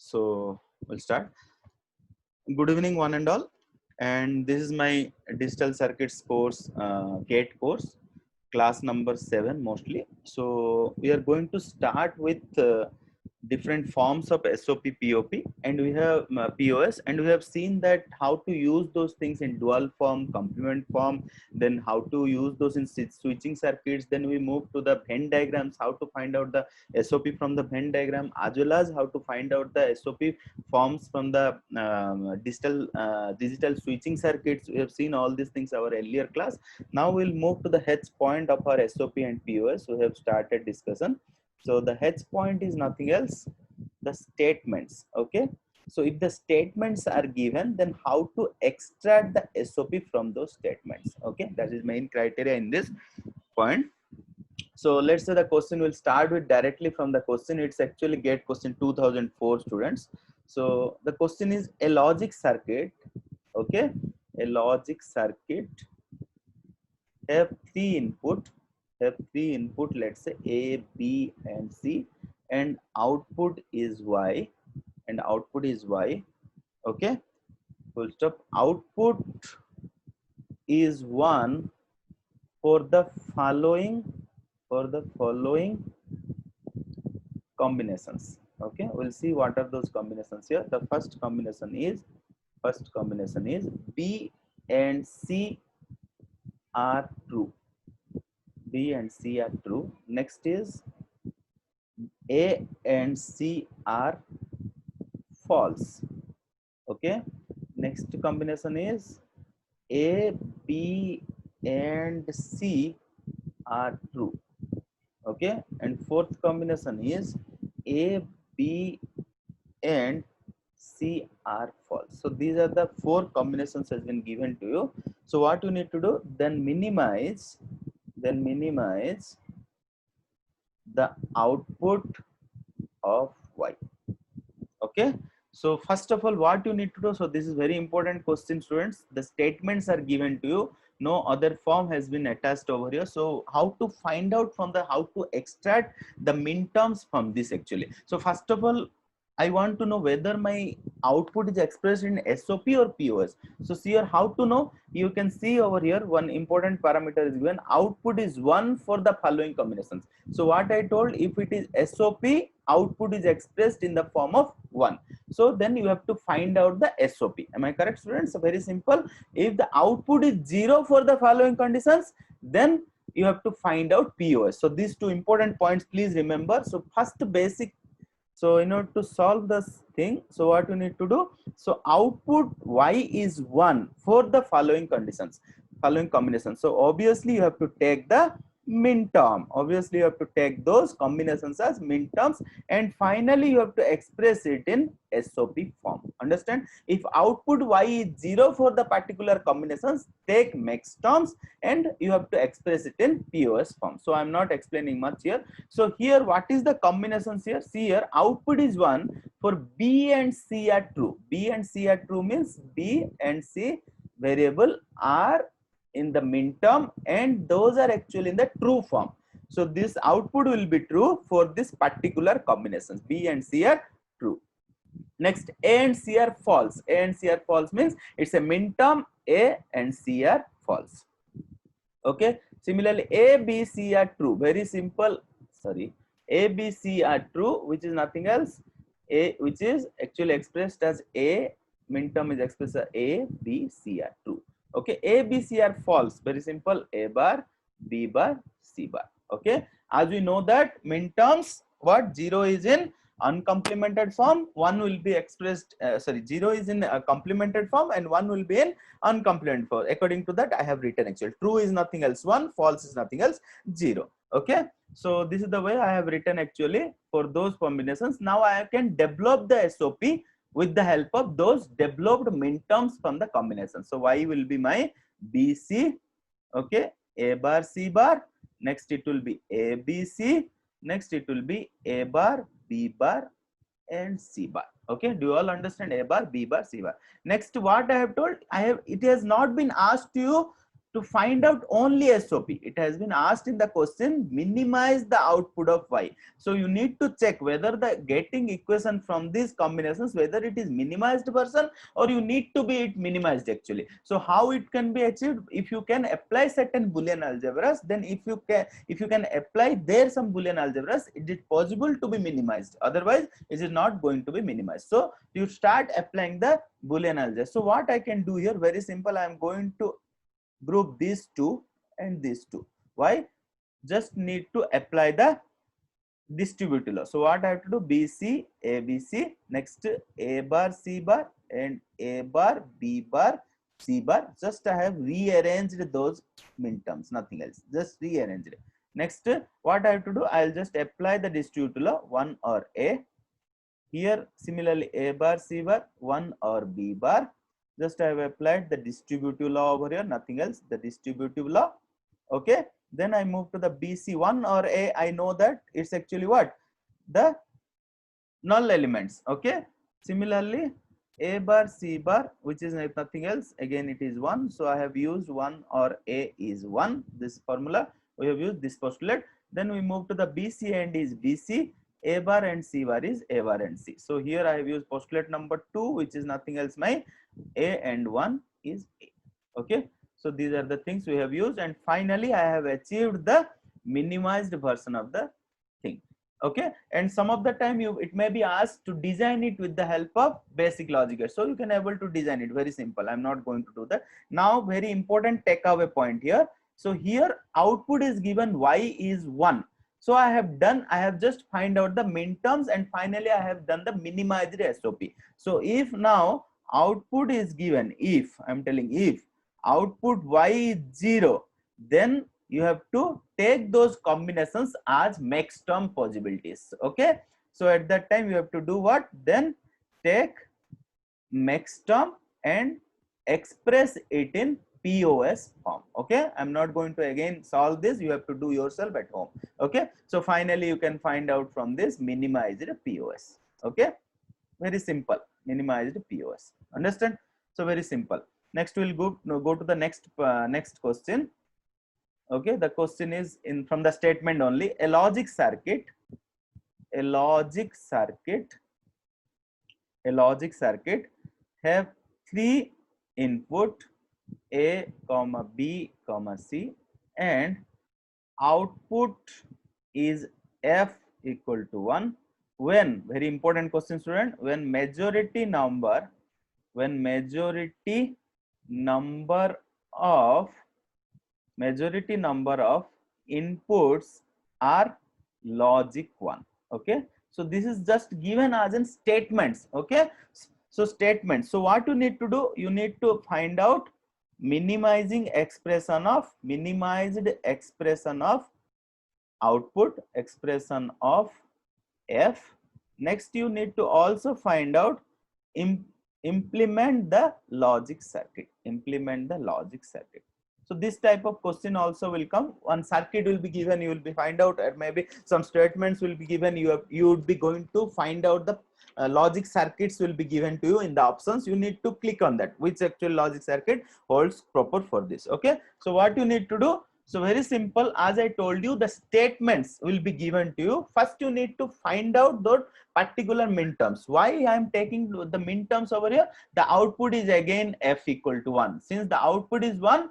So we'll start. Good evening, one and all. And this is my digital circuits course, GATE course, class number 7 mostly. So we are going to start with different forms of SOP POP, and we have POS, and we have seen that how to use those things in dual form, complement form, then how to use those in switching circuits. Then we move to the Venn diagrams, how to find out the SOP from the Venn diagram, as well as how to find out the SOP forms from the digital switching circuits. We have seen all these things our earlier class. Now we'll move to the H point of our SOP and POS. We have started discussion. So the H point is nothing else, the statements. Okay. So if the statements are given, then how to extract the SOP from those statements. Okay. That is main criteria in this point. So let's say the question will start with directly from the question. It's actually GATE question 2004 students. So the question is a logic circuit. Okay. A logic circuit have three input, let's say A, B, and C, and output is Y, okay, full stop. Output is 1 for the following combinations. Okay, we'll see what are those combinations here. The first combination is B and C are true. B and C are true. Next is A and C are false. Okay. Next combination is A, B, and C are true. Okay. And fourth combination is A, B, and C are false. So these are the 4 combinations has been given to you. So what you need to do, then minimize the output of Y. Okay. So first of all, what you need to do, so this is very important question, students. The statements are given to you, no other form has been attached over here. So how to find out from the, how to extract the min terms from this actually. So first of all, I want to know whether my output is expressed in SOP or POS. So see here how to know. You can see over here one important parameter is given. Output is 1 for the following combinations. So what I told, if it is SOP, output is expressed in the form of 1. So then you have to find out the SOP. Am I correct, students? So very simple. If the output is 0 for the following conditions, then you have to find out POS. So these 2 important points, please remember. So first basic. So in order to solve this thing, so what you need to do, so output Y is 1 for the following conditions, following combinations. So obviously you have to take the min term. Obviously you have to take those combinations as min terms, and finally you have to express it in SOP form. Understand? If output Y is 0 for the particular combinations, take max terms and you have to express it in POS form. So I'm not explaining much here. So here what is the combinations here? See here, output is 1 for B and C are true. B and C are true means B and C variable are in the min term, and those are actually in the true form. So this output will be true for this particular combinations. B and C are true. Next, A and C are false. A and C are false means it's a min term. A and C are false. Okay. Similarly, A, B, C are true. Very simple. Sorry. A, B, C are true, which is nothing else. A, which is actually expressed as A, min term is expressed as A, B, C are true. Okay. A, B, C are false. Very simple. A bar, B bar, C bar. Okay. As we know that min terms, what, 0 is in uncomplemented form, 1 will be expressed, 0 is in a complemented form and 1 will be in uncomplemented form. According to that, I have written actually true is nothing else 1, false is nothing else 0. Okay. So this is the way I have written actually for those combinations. Now I can develop the SOP with the help of those developed min terms from the combination. So Y will be my BC, okay, A bar, C bar. Next it will be ABC. Next it will be A bar, B bar, and C bar. Okay, do you all understand? A bar, B bar, C bar. Next, what I have told, it has not been asked to you to find out only SOP. It has been asked in the question, minimize the output of Y. So you need to check whether the getting equation from these combinations, whether it is minimized version or you need to be it minimized actually. So how it can be achieved? If you can apply certain Boolean algebras, then if you can apply there some Boolean algebras, it is possible to be minimized. Otherwise, it is not going to be minimized. So you start applying the Boolean algebra. So what I can do here, very simple. I am going to group these two and these two. Why? Just need to apply the distributive law. So what I have to do? BC, ABC, next A bar, C bar, and A bar, B bar, C bar. Just I have rearranged those minterms, nothing else. Just rearranged. Next, what I have to do? I'll just apply the distributive law, 1 or A. Here, similarly, A bar, C bar, 1 or B bar. Just I have applied the distributive law over here, nothing else, the distributive law. Okay. Then I move to the BC1 or A. I know that it's actually what? The null elements. Okay. Similarly, A bar, C bar, which is nothing else. Again, it is 1. So I have used 1 or A is 1. This formula, we have used this postulate. Then we move to the BC and is BC. A bar and C bar is A bar and C. So here I have used postulate number 2, which is nothing else my A and 1 is A. Okay. So these are the things we have used, and finally I have achieved the minimized version of the thing. Okay. And some of the time it may be asked to design it with the help of basic logic gates. So you can able to design it, very simple. I'm not going to do that. Now very important takeaway point here. So here output is given Y is 1. So I have just find out the minterms, and finally I have done the minimized SOP. So if now output is given, if I'm telling if output Y is 0, then you have to take those combinations as max term possibilities. Okay. So at that time you have to do what? Then take max term and express it in POS form. Okay. I'm not going to again solve this. You have to do yourself at home. Okay. So finally you can find out from this minimized POS. Okay. Very simple. Minimized POS. Understand? So very simple. Next we'll go to the next question. Okay. The question is from the statement only. A logic circuit have 3 input A, B, C, and output is F equal to 1 when, very important question student, when majority number of inputs are logic 1. Okay. So this is just given as in statements. Okay. So statements. So what you need to do? You need to find out minimized expression of output, expression of F. Next you need to also find out implement the logic circuit. So this type of question also will come. One circuit will be given, you will be find out, or maybe some statements will be given. You would be going to find out the logic circuits will be given to you in the options. You need to click on that, which actual logic circuit holds proper for this. Okay. So what you need to do? So very simple. As I told you, the statements will be given to you. First, you need to find out those particular minterms. Why I am taking the minterms over here? The output is again F equal to 1. Since the output is 1,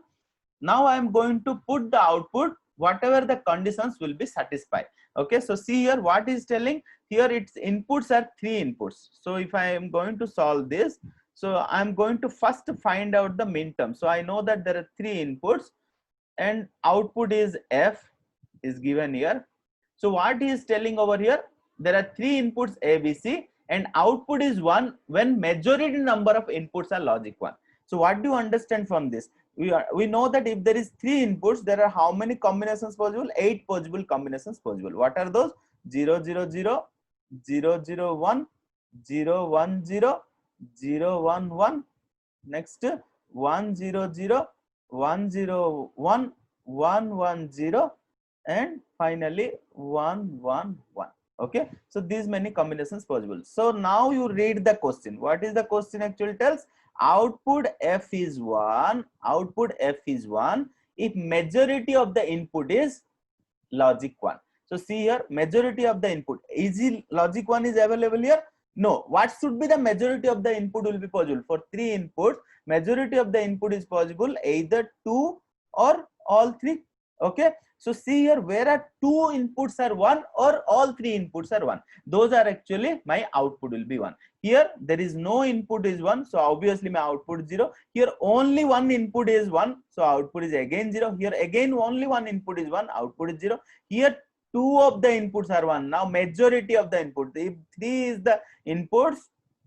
now I am going to put the output whatever the conditions will be satisfied. Okay. So see here what is telling here, its inputs are 3 inputs. So if I am going to solve this, so I am going to first find out the minterm. So I know that there are 3 inputs and output is F is given here. So what he is telling over here, there are 3 inputs A, B, C, and output is 1 when majority number of inputs are logic 1. So what do you understand from this? We know that if there is 3 inputs, there are how many combinations possible? 8 possible combinations possible. What are those? 0, 0, 0, 0, 0, 1, 0, 1, 0, 0, 1, 1. Next 1, 0, 0, 1, 0, 1, 1, 1, 0, and finally 1, 1, 1. Okay, so these many combinations possible. So now you read the question. What is the question actually tells? Output F is 1, output F is 1 if majority of the input is logic 1. So see here, majority of the input, is logic 1 is available here? No. What should be the majority of the input will be possible? For 3 inputs, majority of the input is possible either 2 or all 3. Okay, so see here, where are 2 inputs are 1 or all 3 inputs are 1, those are actually my output will be 1. Here there is no input is 1, so obviously my output is 0. Here only one input is 1, so output is again 0. Here again only one input is 1, output is 0. Here 2 of the inputs are 1. Now majority of the input, if 3 is the inputs,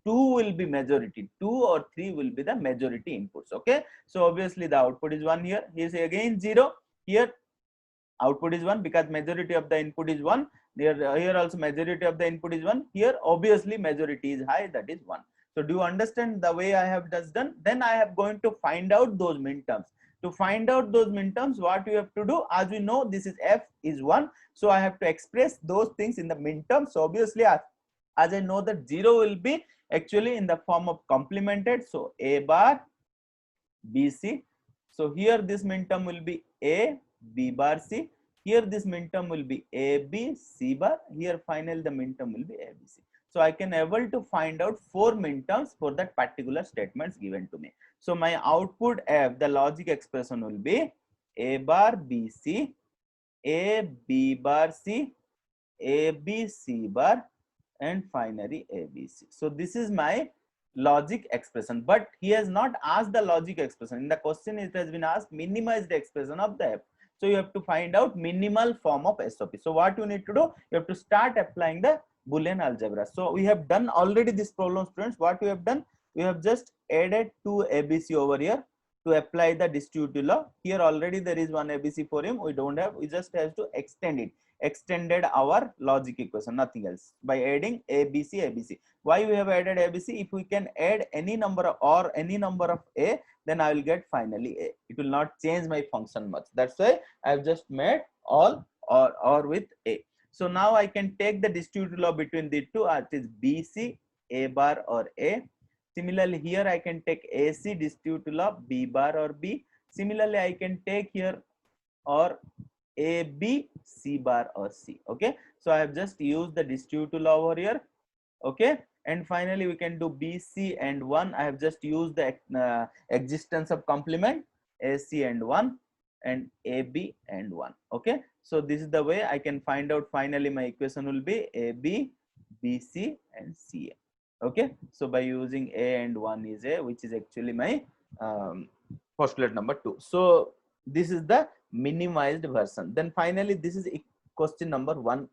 2 will be majority, 2 or 3 will be the majority inputs. Okay, so obviously the output is 1 here. Here is again 0. Here output is 1 because majority of the input is 1. Here also majority of the input is 1. Here obviously majority is high, that is 1. So do you understand the way I have just done? Then I have going to find out those minterms. To find out those minterms, what you have to do, as we know, this is F is 1. So I have to express those things in the minterms. So obviously as I know that 0 will be actually in the form of complemented. So A bar B C. So here this minterm will be A B bar C. Here this minterm will be A B C bar. Here finally the minterm will be A B C. So I can able to find out 4 minterms for that particular statements given to me. So my output F, the logic expression will be A bar B C, A B bar C, A B C bar, and finally ABC. So this is my logic expression, but he has not asked the logic expression. In the question it has been asked minimize the expression of the F. So you have to find out minimal form of SOP. So what you need to do, you have to start applying the Boolean algebra. So we have done already this problem, students. What we have done, we have just added 2 ABC over here to apply the distributive law. Here already there is one ABC for him, we don't have, we just have to extend it, extended our logic equation, nothing else, by adding ABC, ABC. Why we have added ABC? If we can add any number or any number of A, then I will get finally A. It will not change my function much. That's why I have just made all or with A. So now I can take the distributive law between the two, it is BC, A bar or A. Similarly, here I can take AC distributive law, B bar or B. Similarly, I can take here or A, B, C bar or C. Okay, so I have just used the distributive law over here. Okay, and finally we can do B, C and 1. I have just used the existence of complement, AC and 1 and AB and 1. Okay, so this is the way I can find out finally my equation will be AB, BC and CA. Okay, so by using A and 1 is A, which is actually my postulate number 2. So this is the minimized version. Then finally this is question number 1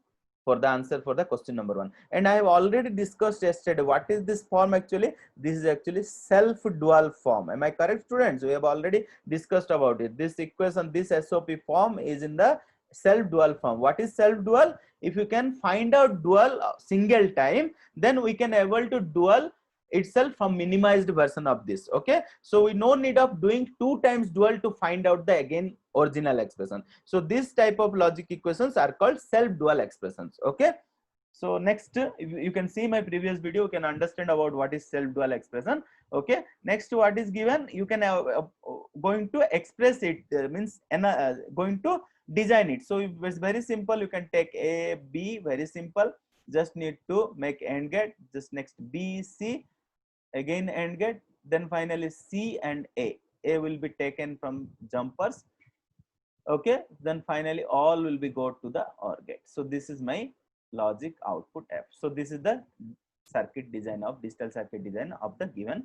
for the answer for the question number 1. And I have already discussed yesterday what is this form actually. This is actually self dual form. Am I correct, students? We have already discussed about it. This equation, this SOP form is in the self dual form. What is self dual? If you can find out dual single time, then we can able to dual itself from minimized version of this. Okay, so we no need of doing 2 times dual to find out the again original expression. So this type of logic equations are called self dual expressions. Okay, so next you can see my previous video, you can understand about what is self dual expression. Okay, next what is given, you can going to express it, means going to design it. So it's very simple, you can take A B, very simple, just need to make AND gate, just next B C, again AND gate, then finally C and A will be taken from jumpers. Okay, then finally all will be go to the OR gate. So this is my logic output F. So this is the circuit design of digital circuit design of the given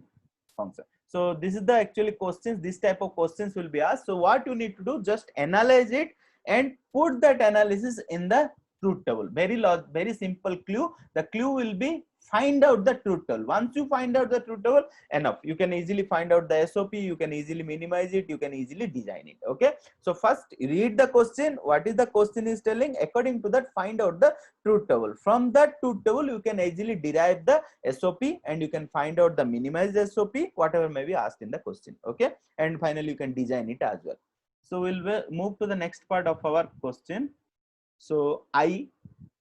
function. So this is the actually questions, this type of questions will be asked. So what you need to do, just analyze it and put that analysis in the truth table. Very simple clue. The clue will be find out the truth table. Once you find out the truth table, enough. You can easily find out the SOP, you can easily minimize it, you can easily design it. Okay, so first read the question, what is the question is telling, according to that find out the truth table. From that truth table you can easily derive the SOP and you can find out the minimized SOP, whatever may be asked in the question. Okay, and finally you can design it as well. So we'll move to the next part of our question. So I,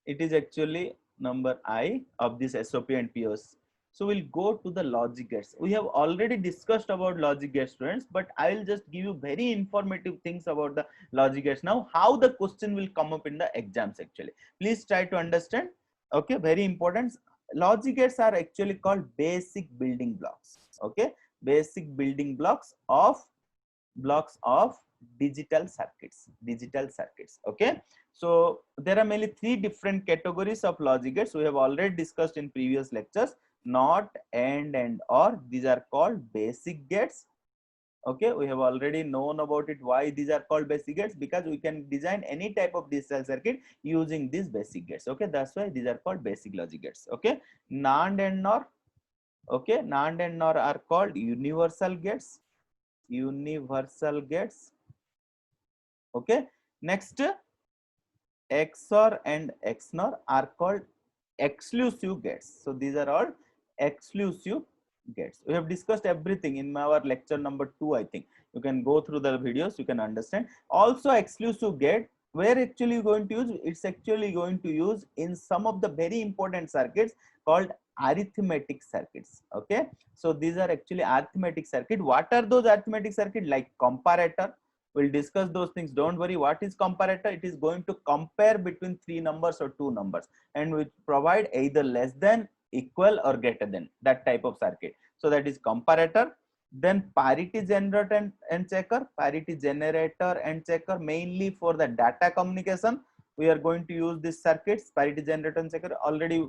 it is actually number I of this SOP and POS. So we'll go to the logic gates. We have already discussed about logic gates, students, but I will just give you very informative things about the logic gates. Now, how the question will come up in the exams actually. Please try to understand. Okay, very important. Logic gates are actually called basic building blocks. Okay, basic building blocks of digital circuits. Okay, so there are mainly three different categories of logic gates. We have already discussed in previous lectures. Not, and or. These are called basic gates. Okay, we have already known about it. Why these are called basic gates? Because we can design any type of digital circuit using these basic gates. Okay, that's why these are called basic logic gates. Okay, NAND and NOR. Okay, NAND and NOR are called universal gates. Okay, next, XOR and XNOR are called exclusive gates. So these are all exclusive gates. We have discussed everything in our lecture number 2. I think you can go through the videos, you can understand. Also, exclusive gate, where actually you're going to use, it's actually going to use in some of the very important circuits called arithmetic circuits. Okay, so these are actually arithmetic circuit. What are those arithmetic circuit? Like comparator. We'll discuss those things. Don't worry. What is comparator? It is going to compare between three numbers or two numbers, and which provide either less than, equal, or greater than, that type of circuit. So that is comparator. Then parity generator and checker. Parity generator and checker mainly for the data communication. We are going to use these circuits, parity generator and checker. Already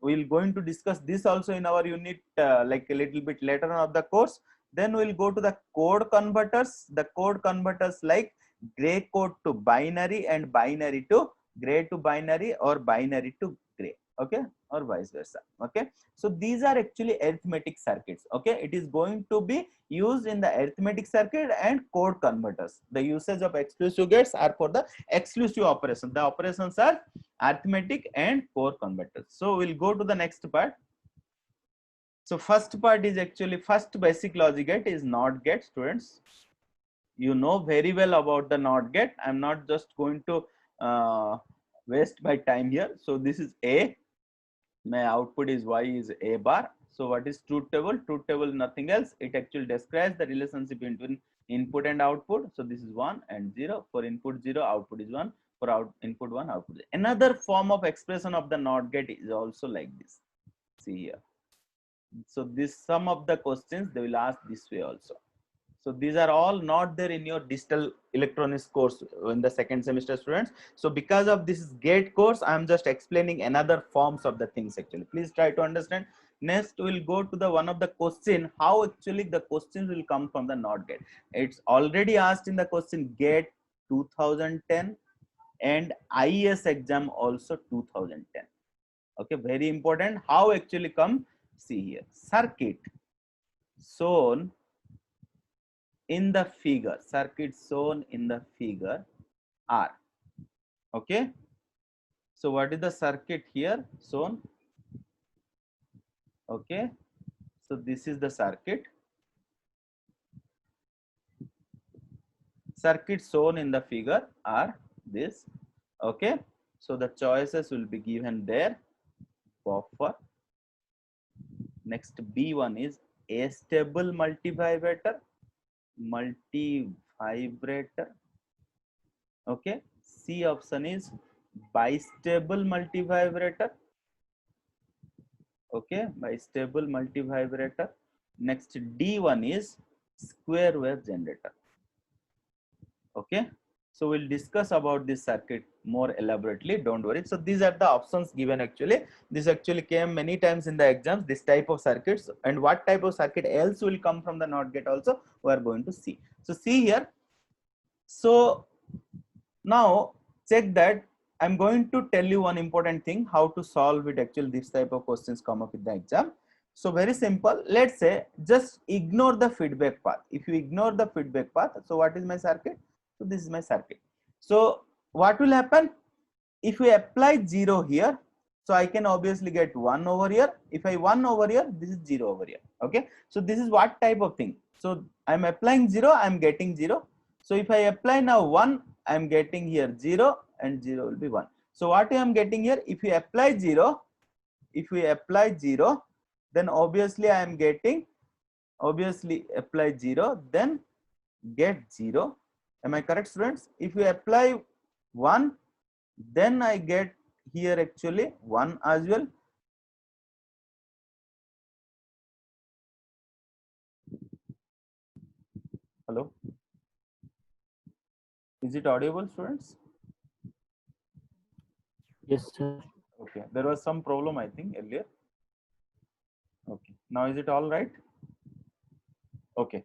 we'll going to discuss this also in our unit like a little bit later on of the course. Then we'll go to the code converters. The code converters like gray code to binary and binary to gray to binary or binary to gray. Okay, or vice versa. Okay, so these are actually arithmetic circuits. Okay, it is going to be used in the arithmetic circuit and code converters. The usage of exclusive gates are for the exclusive operation. The operations are arithmetic and code converters. So we'll go to the next part. So first part is actually first basic logic gate is NOT gate. Students, you know very well about the NOT gate. I'm not just going to waste my time here. So this is A. My output is Y is A bar. So what is truth table? Truth table nothing else. It actually describes the relationship between input and output. So this is 1 and 0. For input 0, output is 1. For input 1, output 0. Another form of expression of the NOT gate is also like this. See here. So this some of the questions they will ask this way also. So these are all not there in your digital electronics course in the second semester, students. So because of this gate course, I am just explaining another forms of the things actually. Please try to understand. Next we'll go to the one of the question, how actually the questions will come from the NOT gate. It's already asked in the question GATE 2010 and IES exam also 2010. Okay, very important. How actually come? See here, circuit shown in the figure, are. Okay, so what is the circuit here shown? Okay, so this is the circuit shown in the figure are this. Okay, so the choices will be given there. Buffer. Next, B1 is astable multivibrator. Okay, C option is bistable multivibrator. Okay, bistable multivibrator. Next, D1 is square wave generator. Okay, so we'll discuss about this circuit more elaborately, don't worry. So these are the options given actually. This actually came many times in the exams, this type of circuits, and what type of circuit else will come from the NOT gate also we are going to see. So see here. So now check that I'm going to tell you one important thing, how to solve it actually. This type of questions come up in the exam. So very simple. Let's say just ignore the feedback path. If you ignore the feedback path, so what is my circuit? So this is my circuit. So what will happen if we apply 0 here? So I can obviously get 1 over here. If I 1 over here, this is 0 over here. Okay, so this is what type of thing? So I'm applying 0, I'm getting 0. So if I apply now 1, I'm getting here 0 and 0 will be 1. So what I am getting here, if you apply 0, if we apply 0, then obviously I am getting, obviously apply 0, then get 0. Am I correct, students? If we apply 1, then I get here actually 1 as well. Hello, is it audible, students? Yes, sir. Okay, there was some problem I think earlier. Okay, now is it all right? Okay,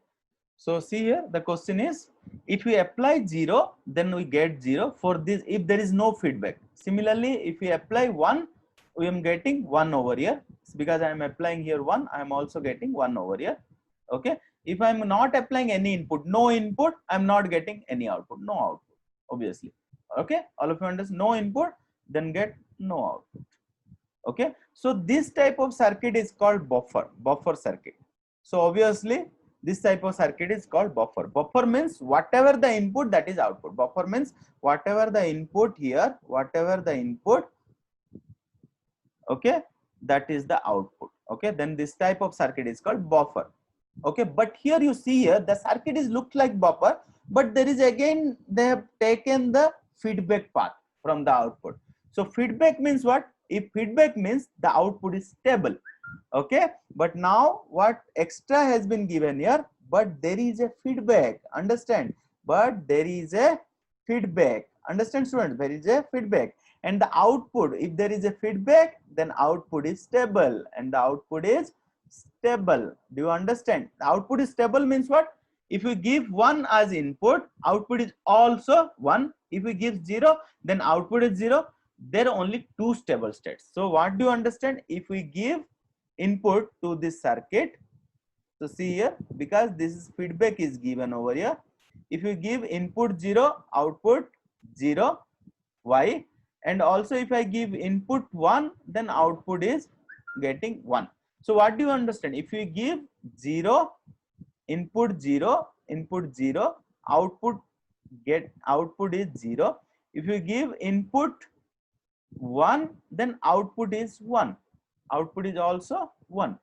so see here, the question is, if we apply 0, then we get 0 for this if there is no feedback. Similarly, if we apply 1, we am getting 1 over here. Because I am applying here 1, I am also getting 1 over here. Okay, if I am not applying any input, no input, I am not getting any output, no output, obviously. Okay, all of you understand, no input, then get no output. Okay, so this type of circuit is called buffer circuit. So obviously this type of circuit is called buffer. Buffer means whatever the input, that is output. Buffer means whatever the input here, whatever the input, okay, that is the output. Okay, then this type of circuit is called buffer. Okay, but here you see here the circuit is looked like buffer, but there is again they have taken the feedback path from the output. So feedback means what? If feedback means the output is stable. Okay, but now what extra has been given here, but there is a feedback, understand, but there is a feedback, understand students, there is a feedback. And the output, if there is a feedback, then output is stable, and the output is stable. Do you understand? The output is stable means what? If we give 1 as input, output is also 1. If we give 0, then output is 0. There are only 2 stable states. So what do you understand? If we give input to this circuit, so see here, because this is feedback is given over here. If you give input 0, output 0, why? And also if I give input 1, then output is getting 1. So what do you understand? If you give 0, input 0, input 0, output is 0. If you give input 1, then output is 1. Output is also 1.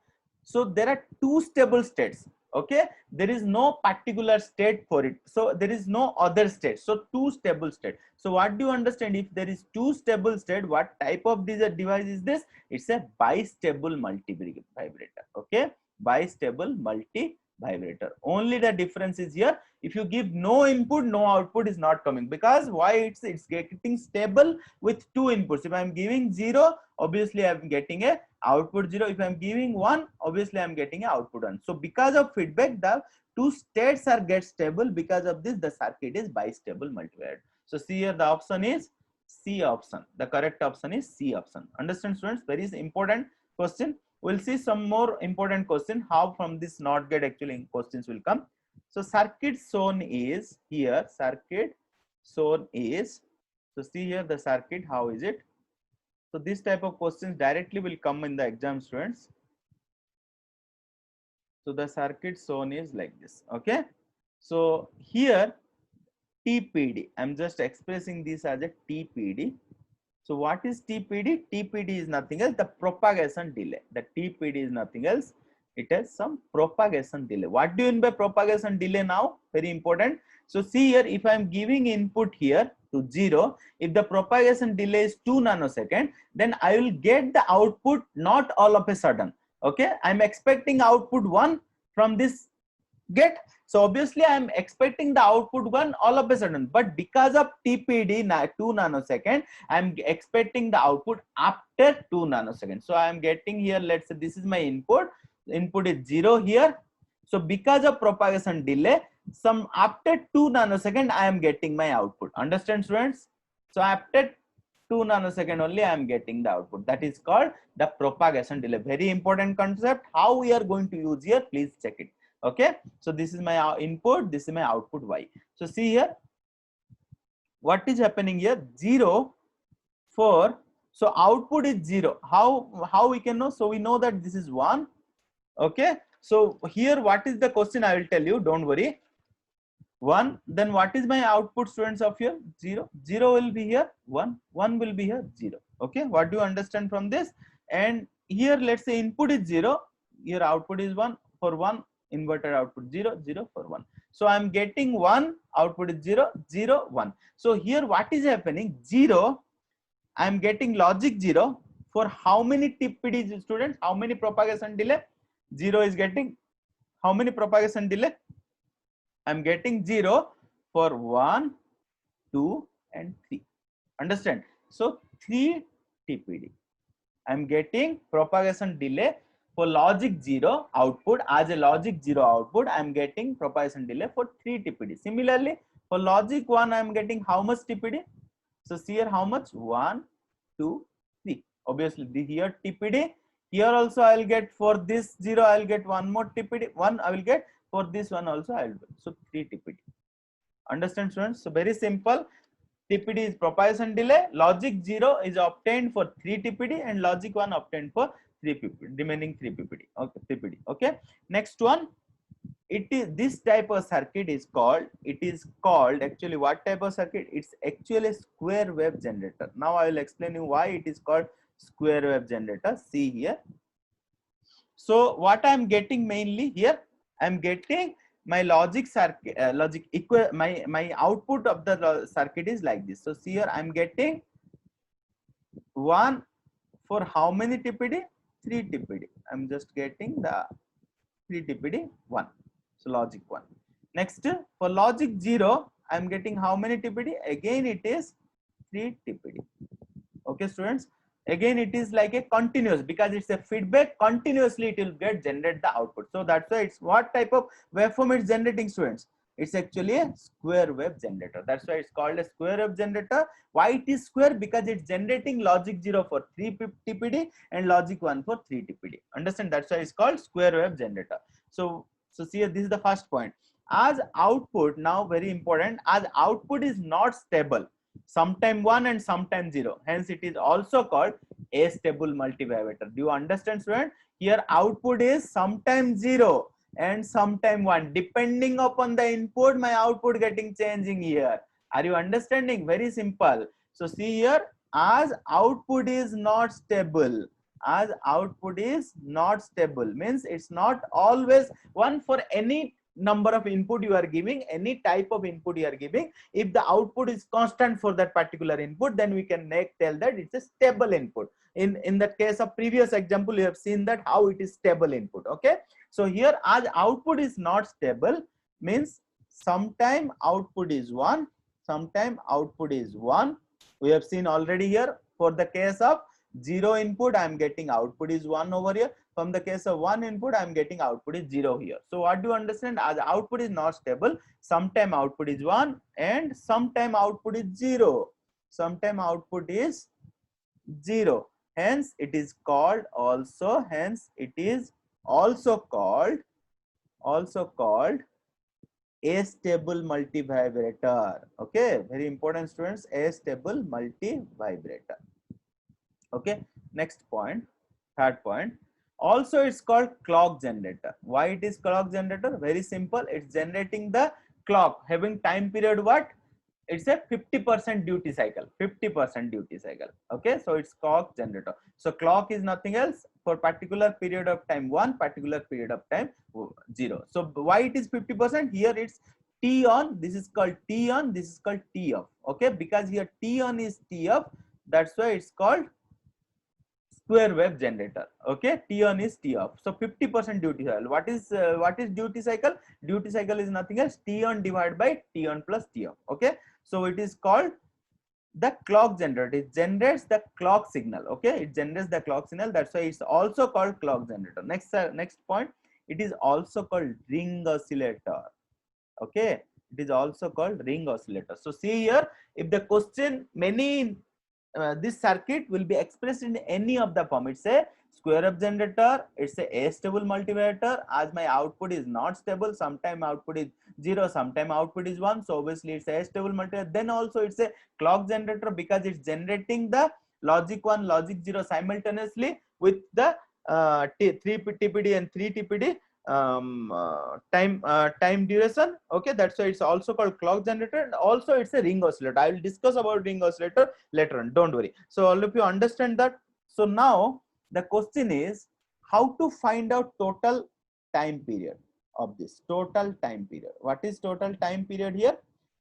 So there are 2 stable states. Okay, there is no particular state for it, so there is no other state, so 2 stable state. So what do you understand? If there is 2 stable state, what type of device is this? It's a bistable multi-vibrator. Okay, bistable multi-vibrator. Only the difference is here, if you give no input, no output is not coming. Because why? It's getting stable with 2 inputs. If I'm giving 0, obviously I'm getting a output 0. If I'm giving 1, obviously I'm getting a output 1. So because of feedback, the 2 states are get stable. Because of this, the circuit is bistable multivibrator. So see here, the option is C option. The correct option is C option. Understand, students? Very important question. We'll see some more important question, how from this not get actually questions will come. So circuit shown is here, circuit shown is, so see here the circuit, how is it? So this type of questions directly will come in the exam, students. So the circuit shown is like this. Okay, so here TPD, I'm just expressing this as a TPD. So what is TPD? TPD is nothing else, the propagation delay. The TPD is nothing else, it has some propagation delay. What do you mean by propagation delay now? Very important. So see here, if I am giving input here to 0, if the propagation delay is 2 nanosecond, then I will get the output not all of a sudden. Okay, I'm expecting output 1 from this get. So obviously I am expecting the output 1 all of a sudden, but because of TPD 2 nanosecond, I am expecting the output after 2 nanoseconds. So I am getting here, let's say this is my input is 0 here. So because of propagation delay, some after 2 nanosecond I am getting my output. Understand, students? So after 2 nanosecond only I am getting the output. That is called the propagation delay. Very important concept. How we are going to use here, please check it. Okay, so this is my input, this is my output Y. So see here, what is happening here? 0 4. So output is 0. How we can know? So we know that this is 1. Okay, so here what is the question? I will tell you, don't worry. 1, then what is my output, students, of here? 0. 0 will be here, 1 will be here, 0. Okay, what do you understand from this? and here let's say input is 0, here output is 1. For 1, inverted output 0, 0 for 1. So I'm getting 1, output is 0, 0, 1. So here what is happening? 0, I'm getting logic 0 for how many TPD students? How many propagation delay? 0 is getting how many propagation delay? I'm getting 0 for 1, 2 and 3. Understand? So 3 TPD. I'm getting propagation delay for logic 0 output. As a logic 0 output, I'm getting propagation delay for 3 TPD. Similarly, for logic 1, I'm getting how much TPD? So see here how much? 1, 2, 3. Obviously, here TPD. Here also I'll get for this 0, I'll get one more TPD. 1 I will get for this one also I'll get. So 3 TPD. Understand, students? So very simple. TPD is propagation delay. Logic 0 is obtained for 3 TPD and logic 1 obtained for 3 PPD, remaining 3 PPD. Okay, TPD. Okay. Next one. It is this type of circuit is called. It is called actually what type of circuit? It's actually a square wave generator. Now I will explain you why it is called square wave generator. See here. So what I am getting mainly here, I am getting my logic circuit, my output of the circuit is like this. So see here I am getting 1 for how many TPD? 3 TPD. I am just getting the 3 TPD 1. So logic 1. Next for logic 0, I am getting how many TPD? Again it is 3 TPD. Okay, students. Again it is like a continuous, because it's a feedback, continuously it will get generate the output. So that's why it's what type of waveform it's generating, students? It's actually a square wave generator. That's why it's called a square wave generator. Why it is square? Because it's generating logic 0 for 3 TPD and logic 1 for 3 TPD. Understand? That's why it's called square wave generator. So see here, this is the first point. As output, now very important, as output is not stable, sometime 1 and sometime 0, hence it is also called astable multivibrator. Do you understand, student? Here output is sometime 0 and sometime 1, depending upon the input my output getting changing here. Are you understanding? Very simple. So see here, as output is not stable, as output is not stable means it's not always 1 for any number of input you are giving, any type of input you are giving. If the output is constant for that particular input, then we can tell that it's a stable input. In the case of previous example, you have seen that how it is stable input. Okay, so here as output is not stable means sometime output is 1, sometime output is 1. We have seen already here. For the case of 0 input, I am getting output is 1 over here. From the case of 1 input, I am getting output is 0 here. So what do you understand? As output is not stable, sometime output is 1 and sometime output is 0. Sometime output is 0. Hence it is called also, hence it is also called astable multivibrator. Okay, very important, students, astable multivibrator. Okay, next point, third point. Also it's called clock generator. Why it is clock generator? Very simple. It's generating the clock having time period what? It's a 50% duty cycle. 50% duty cycle. Okay, so it's clock generator. So clock is nothing else for particular period of time 1, particular period of time 0. So why it is 50%? Here it's T on, this is called T on, this is called T off. Okay, because here T on is T off, that's why it's called square wave generator. Okay, T on is T off. So 50% duty cycle. What is duty cycle? Duty cycle is nothing else, T on divided by T on plus T off. Okay, so it is called the clock generator. It generates the clock signal. Okay, it generates the clock signal. That's why it's also called clock generator. Next point, it is also called ring oscillator. Okay, it is also called ring oscillator. So see here, if the question this circuit will be expressed in any of the form. It's a square wave generator, it's a astable multivibrator. As my output is not stable, sometime output is 0, sometime output is 1, so obviously it's a astable multivibrator. Then also it's a clock generator because it's generating the logic 1, logic 0 simultaneously with the 3 TPD and 3 TPD time duration. Okay, that's why it's also called clock generator, and also it's a ring oscillator. I will discuss about ring oscillator later on, don't worry. So all of you understand that. So now The question is how to find out total time period of this. Total time period. What is total time period here?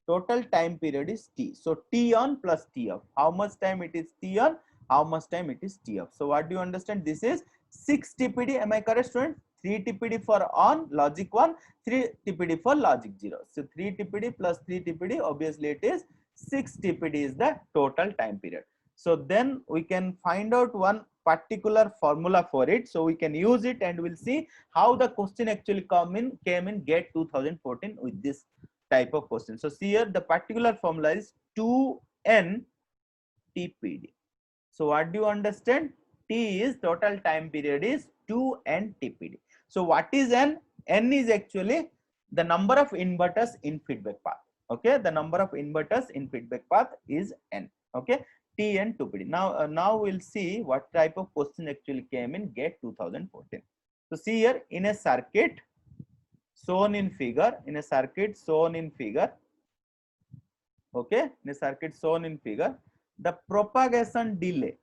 Total time period is T. So T on plus T off. How much time it is T on? How much time it is T off? So what do you understand? This is 6 TPD. Am I correct, student? 3 TPD for on logic 1, 3 TPD for logic 0. So 3 TPD plus 3 TPD, obviously it is 6 TPD is the total time period. So then we can find out one particular formula for it. So we can use it and we'll see how the question actually came in GATE 2014 with this type of question. So see here, the particular formula is 2n TPD. So what do you understand? T is total time period is 2n TPD. So what is n? N is actually the number of inverters in feedback path. Okay, the number of inverters in feedback path is n. Okay, T and 2PD. Now we'll see what type of question actually came in GATE 2014. So see here, in a circuit shown in figure, okay, in a circuit shown in figure, the propagation delay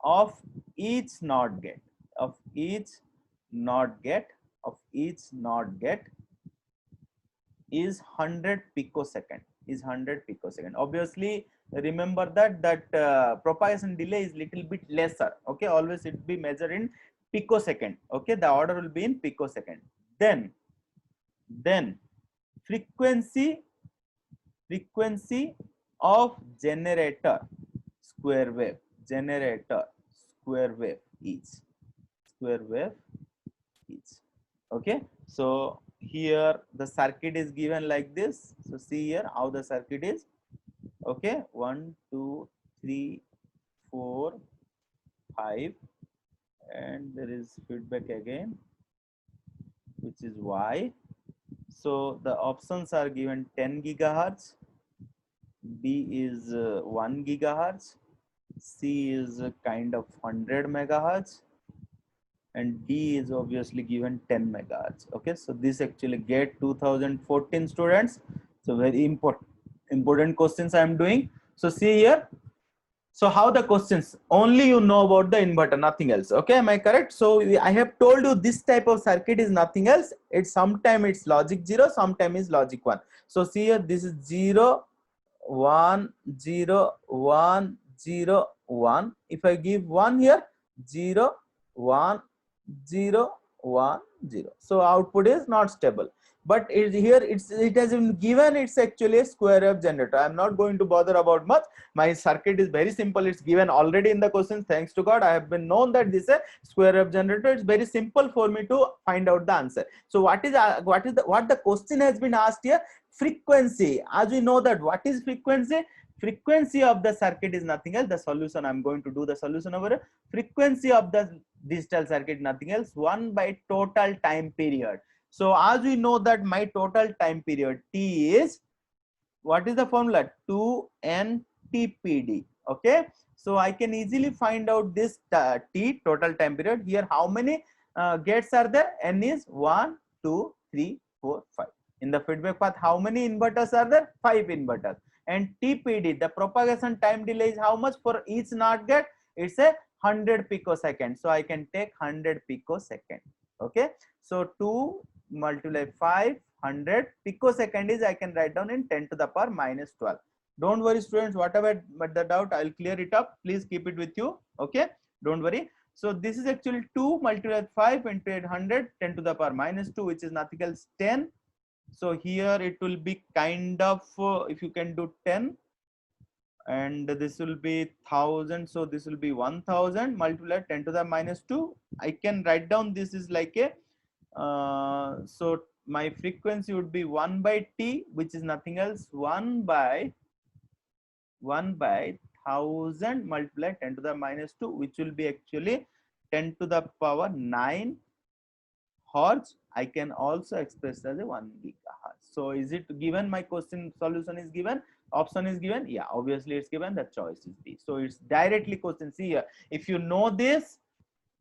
of each NOT gate is 100 picosecond. Obviously remember that propagation delay is little bit lesser. Okay, always it be measured in picosecond. Okay, the order will be in picosecond. Then frequency of generator square wave is. Okay, so here the circuit is given like this. So see here how the circuit is. Okay, 1 2 3 4 5, and there is feedback again, which is Y. So the options are given 10 gigahertz, B is 1 gigahertz, C is kind of 100 megahertz, and D is obviously given 10 megahertz. Okay, so this actually GATE 2014 students. So very important questions I am doing. So see here. So how the questions, only you know about the inverter, nothing else. Okay, am I correct? So I have told you this type of circuit is nothing else. It's sometime it's logic 0, sometime is logic 1. So see here, this is 0 1 0 1 0 1. If I give 1 here, 0 1 0 1 0. So output is not stable. But here it has been given it's actually a square wave generator. I'm not going to bother about much. My circuit is very simple. It's given already in the question. Thanks to God, I have been known that this is a square wave generator. It's very simple for me to find out the answer. So what the question has been asked here? Frequency. As we know that what is frequency? Frequency of the circuit is nothing else. The solution, I'm going to do the solution over here. Frequency of the digital circuit nothing else, 1 by total time period. So as we know that my total time period T is, what is the formula? 2n TPD. Okay, so I can easily find out this T, total time period. Here how many gates are there? N is 1 2 3 4 5. In the feedback path, how many inverters are there? 5 inverters. And TPD, the propagation time delay is how much for each NOT gate? It's a 100 picosecond. So I can take 100 picosecond. Okay, so 2 multiply 5, 100 picosecond is, I can write down in 10 to the power minus 12. Don't worry students, whatever but the doubt, I'll clear it up. Please keep it with you. Okay, don't worry. So this is actually 2 multiplied 5 into 800, 10 to the power minus 2, which is nothing else 10. So here it will be kind of, if you can do 10, and this will be 1000. So this will be 1000 multiplied 10 to the minus 2. I can write down this is like a, so my frequency would be 1 by T, which is nothing else 1 by 1000 multiplied 10 to the minus 2, which will be actually 10 to the power 9 hertz. I can also express as a 1 gigahertz. So is it given? My question solution is given, option is given. Yeah, obviously it's given, the choice is B. So it's directly question. See here, if you know this,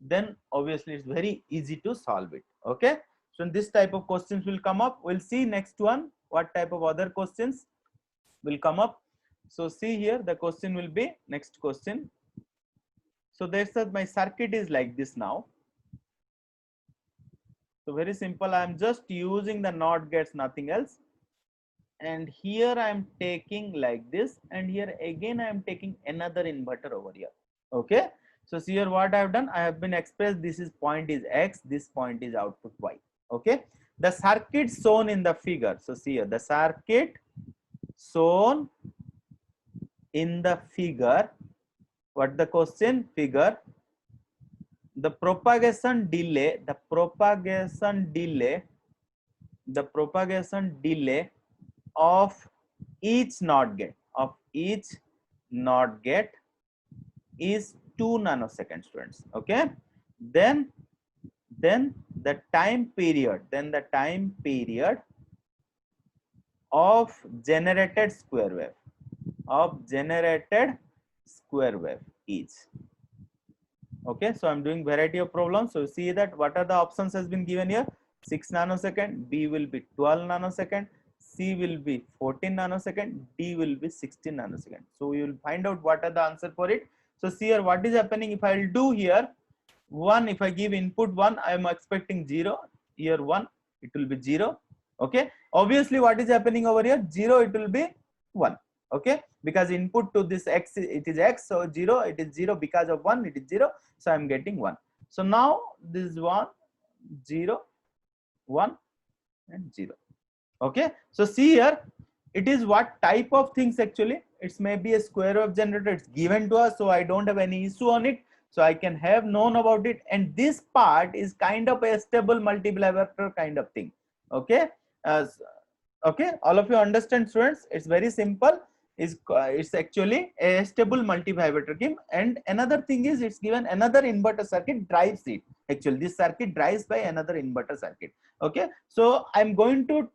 then obviously it's very easy to solve it. Okay, so this type of questions will come up. We'll see next one what type of other questions will come up. So see here, the question will be next question. So there's my circuit is like this now. So very simple. I am just using the NOT gates, nothing else. And here I am taking like this, and here again I am taking another inverter over here. Okay. So see here what I have done. I have been expressed. This is point is X. This point is output Y. Okay. The circuit shown in the figure. So see here the circuit shown in the figure. What the question? Figure. The propagation delay of each NOT gate is 2 nanoseconds, students. Okay. Then the time period of generated square wave is. Okay, so I'm doing variety of problems. So see that what are the options has been given here. 6 nanosecond, B will be 12 nanosecond, C will be 14 nanosecond, D will be 16 nanosecond. So we will find out what are the answer for it. So see here what is happening. If I will do here 1, if I give input 1, I am expecting 0. Here 1, it will be 0. Okay, obviously what is happening over here, 0, it will be 1. Okay, because input to this X, it is X, so 0, it is 0, because of 1, it is 0, so I am getting 1. So now this is 1, 0, 1 and 0. Okay, so see here, it is what type of things actually. It's maybe a square wave generator, it's given to us, so I don't have any issue on it, so I can have known about it. And this part is kind of a stable multiplier kind of thing. Okay, okay, all of you understand, students? It's very simple. It's actually a stable multivibrator scheme. And another thing is, it's given another inverter circuit drives it. Actually this circuit drives by another inverter circuit. Okay, so I'm going to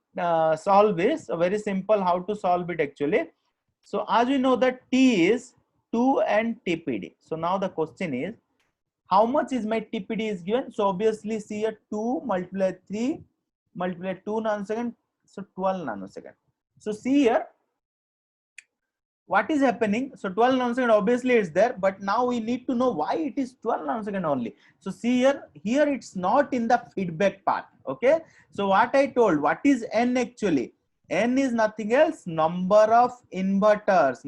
solve this. So very simple how to solve it actually. So as we know that T is 2 and TPD. So now the question is, how much is my TPD is given. So obviously see here 2 multiply 3 multiply 2 nanosecond, so 12 nanosecond. So see here what is happening. So 12 nanosecond obviously is there, but now we need to know why it is 12 nanosecond only. So see here it's not in the feedback path. Okay, so what I told, what is N actually? N is nothing else, number of inverters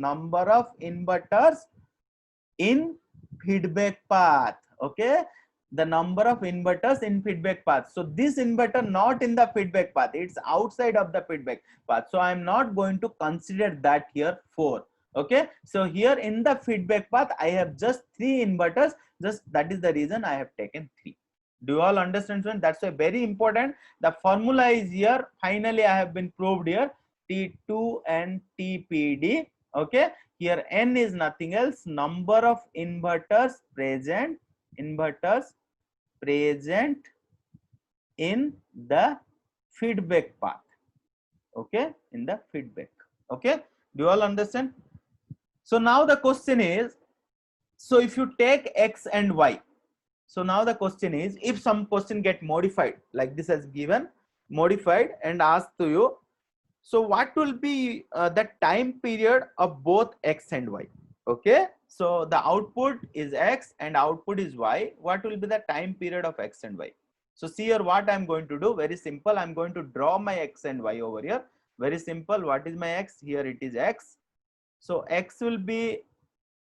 in feedback path. Okay, the number of inverters in feedback path. So this inverter not in the feedback path, it's outside of the feedback path, so I'm not going to consider that here 4. Okay, so here in the feedback path I have just 3 inverters, just that is the reason I have taken 3. Do you all understand, students? That's why very important, the formula is here. Finally I have been proved here, T2 and TPD. Okay, here N is nothing else, number of inverters present in the feedback path. Okay, in the feedback. Okay, do you all understand? So now the question is, so if you take X and Y, so now the question is, if some question get modified like this as given, modified and asked to you, so what will be the time period of both X and Y? Okay, so the output is X and output is Y. What will be the time period of X and Y? So see here what I'm going to do, very simple. I'm going to draw my X and Y over here. Very simple. What is my X? Here it is X. So X will be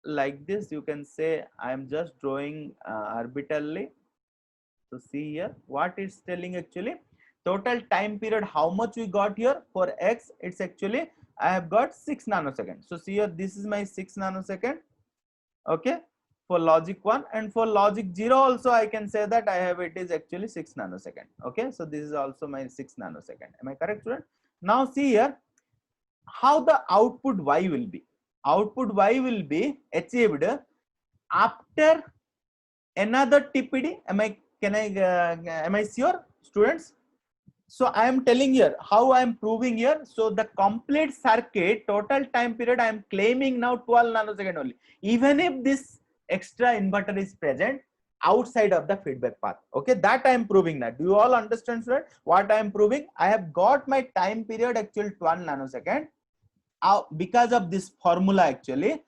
like this. You can say I am just drawing arbitrarily. So see here what it's telling actually. Total time period, how much we got here for X, it's actually I have got 6 nanoseconds. So see here, this is my 6 nanosecond. Okay, for logic 1, and for logic 0 also I can say that I have, it is actually 6 nanosecond. Okay, so this is also my 6 nanosecond. Am I correct, student? Now see here how the output Y will be. Output Y will be achieved after another TPD. Am I sure, students? So I am telling here how I am proving here. So the complete circuit total time period I am claiming now 12 nanosecond only, even if this extra inverter is present outside of the feedback path. Okay, that I am proving that. Do you all understand, student? What I am proving? I have got my time period actual 12 nanosecond. because of this formula actually,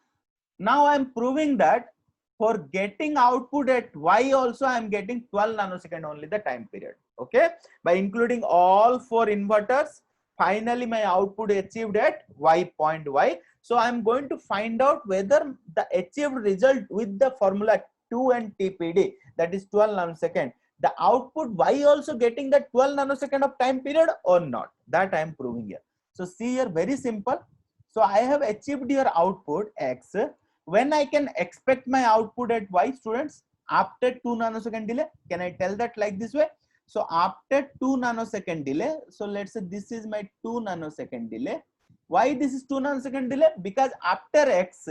now I'm proving that for getting output at y also I'm getting 12 nanosecond only the time period. Okay, by including all 4 inverters, finally my output achieved at y point y. So I'm going to find out whether the achieved result with the formula 2 and TPD, that is 12 nanosecond, the output y also getting the 12 nanosecond of time period or not. That I am proving here. So see here, very simple. So I have achieved your output x. When I can expect my output at y, students? After 2 nanosecond delay. Can I tell that like this way? So after 2 nanosecond delay, so let's say this is my 2 nanosecond delay. Why this is 2 nanosecond delay? Because after x,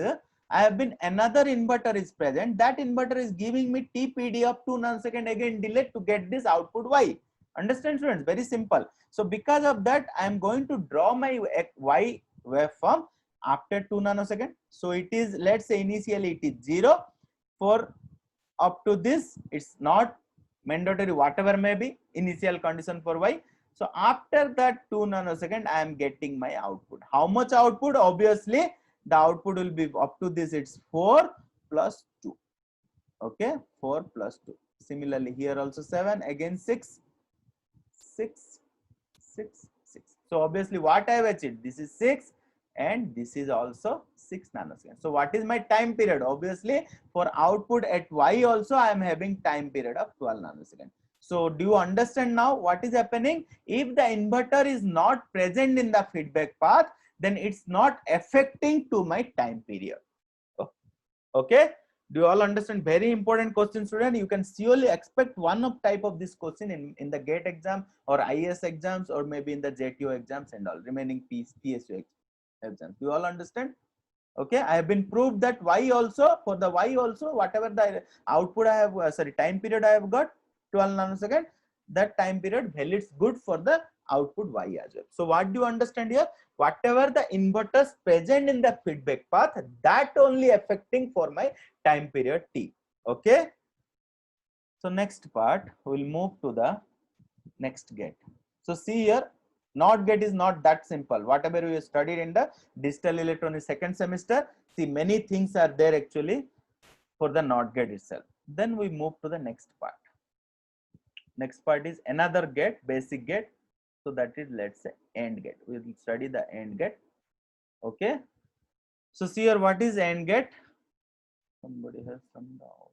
I have been another inverter is present. That inverter is giving me TPD of 2 nanosecond again delay to get this output y. Understand, students? Very simple. So because of that, I am going to draw my y waveform after 2 nanosecond. So it is, let's say initially it is 0. For up to this, it's not mandatory, whatever may be initial condition for y. So after that 2 nanosecond, I am getting my output. How much output? Obviously the output will be up to this, it's 4 plus 2. Okay, 4 plus 2. Similarly here also 7, again 6, 6, 6, 6. So obviously what I have achieved, this is 6 and this is also 6 nanoseconds. So what is my time period? Obviously for output at y also I am having time period of 12 nanoseconds. So do you understand now what is happening? If the inverter is not present in the feedback path, then it's not affecting to my time period. Okay, do you all understand? Very important question, student. You can surely expect one of type of this question in the GATE exam or IAS exams, or maybe in the JTO exams and all remaining PSU exams. Do you all understand? Okay, I have been proved that y also, for the y also, whatever the output I have, time period I have got 12 nanosecond, that time period valids good for the output y as well. So what do you understand here? Whatever the inverters present in the feedback path, that only affecting for my time period t. Okay, so next part we'll move to the next gate. So see here, NOT gate is not that simple. Whatever we studied in the digital electronics second semester, see many things are there actually for the NOT gate itself. Then we move to the next part. Next part is another gate, basic gate. So that is, let's say, AND gate. We will study the AND gate. Okay. So see here, what is AND gate? Somebody has some doubt.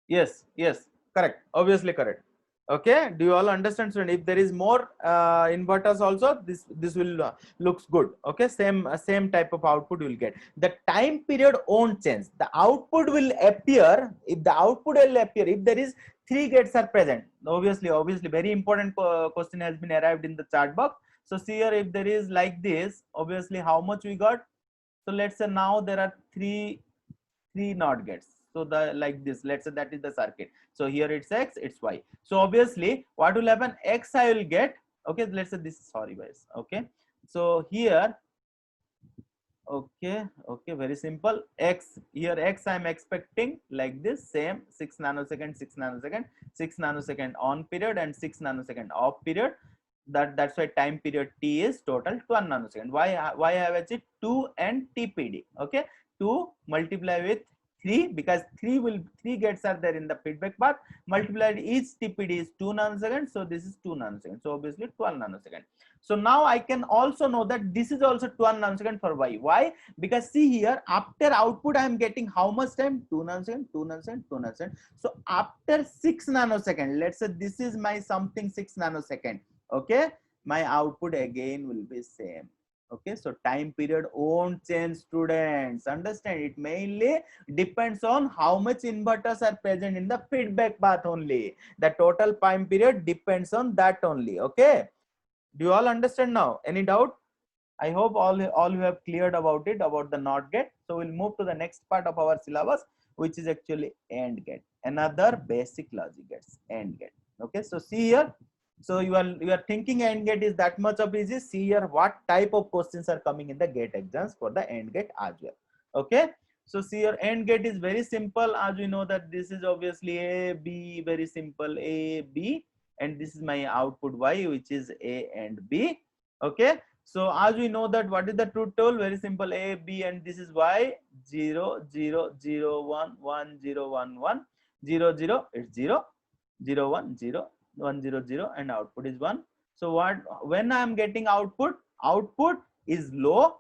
Yes, yes, correct. Obviously correct. Okay, do you all understand, student? If there is more inverters also, this will looks good. Okay, same type of output you will get. The time period won't change. The output will appear. If the output will appear, if there is 3 gates are present, obviously very important question has been arrived in the chart box. So see here, if there is like this, obviously how much we got. So let's say now there are three NOT gates. So the like this, let's say that is the circuit. So here it's x, it's y. So obviously what will happen, x I will get. Okay, let's say this, sorry guys. Okay, so here, okay, very simple. X, here x I am expecting like this, same 6 nanosecond, 6 nanosecond, 6 nanosecond on period and 6 nanosecond off period. That's why time period t is total 12 nanosecond. Why I have achieved 2 and TPD. Okay, 2 multiply with 3, because 3 gates are there in the feedback path, multiplied each TPD is 2 nanoseconds, so this is 2 nanoseconds, so obviously 12 nanoseconds. So now I can also know that this is also 12 nanoseconds for y. Why? Because see here, after output I am getting how much time? 2 nanosecond, 2 nanosecond, 2 nanosecond. So after 6 nanosecond, let's say this is my something 6 nanosecond. Okay, my output again will be same. Okay, so time period won't change, students. Understand, it mainly depends on how much inverters are present in the feedback path only. The total time period depends on that only. Okay, do you all understand now? Any doubt? I hope all you have cleared about it, about the NOT gate. So we'll move to the next part of our syllabus, which is actually AND gate. Another basic logic gates, AND gate. Okay, so see here. So you are thinking AND gate is that much of easy. See here what type of questions are coming in the GATE exams for the AND gate as well. Okay, so see here, AND gate is very simple, as we know that this is obviously A, B, very simple, A, B, and this is my output y, which is A and B. Okay, so as we know that what is the truth table, very simple, A, B, and this is y, 0 0 0 1 1 0 1 1 0 0, it's 0 0 1 0 1 0 0, and output is 1. So what, when I am getting output, output is low,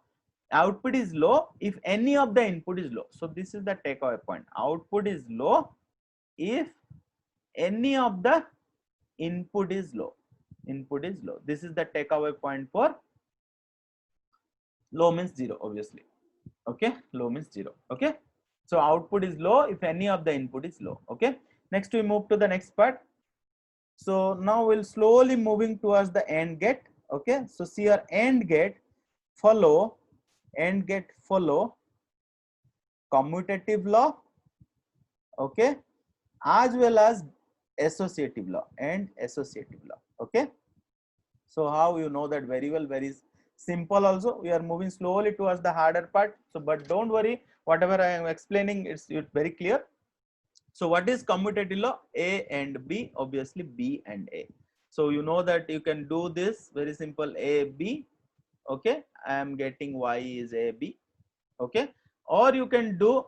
output is low if any of the input is low. So this is the takeaway point, output is low if any of the input is low, input is low. This is the takeaway point for low means 0, obviously. Okay, low means 0. Okay, so output is low if any of the input is low. Okay, next we move to the next part. So now we'll slowly moving towards the AND gate. Okay, so see your AND gate follow commutative law, okay, as well as associative law and associative law. Okay, so how you know that very well, very simple. Also we are moving slowly towards the harder part, so but don't worry, whatever I am explaining, it's very clear. So what is commutative law? A and B, obviously B and A. So you know that you can do this very simple, A B. Okay, I am getting y is A B. Okay, or you can do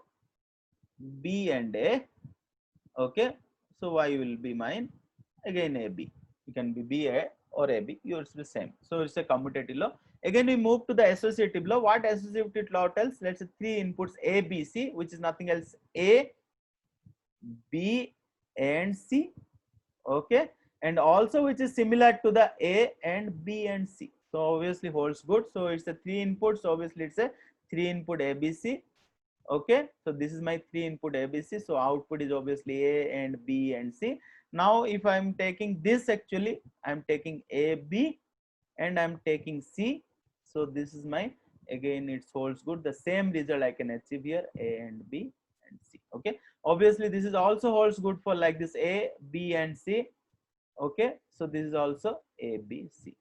B and A. Okay, so y will be mine again A B. You can be B A or A B. Yours the same. So it's a commutative law. Again we move to the associative law. What associative law tells? Let's say three inputs A B C, which is nothing else, A B and C. Okay, and also which is similar to the A and B and C. So obviously holds good. So it's a three inputs. So obviously it's a three input ABC. Okay, so this is my three input ABC. So output is obviously A and B and C. Now if I'm taking this, actually I'm taking A B and I'm taking C. So this is my, again it holds good, the same result I can achieve here, A and B and C. Okay, obviously this is also holds good for like this A B and C. Okay, so this is also A B C.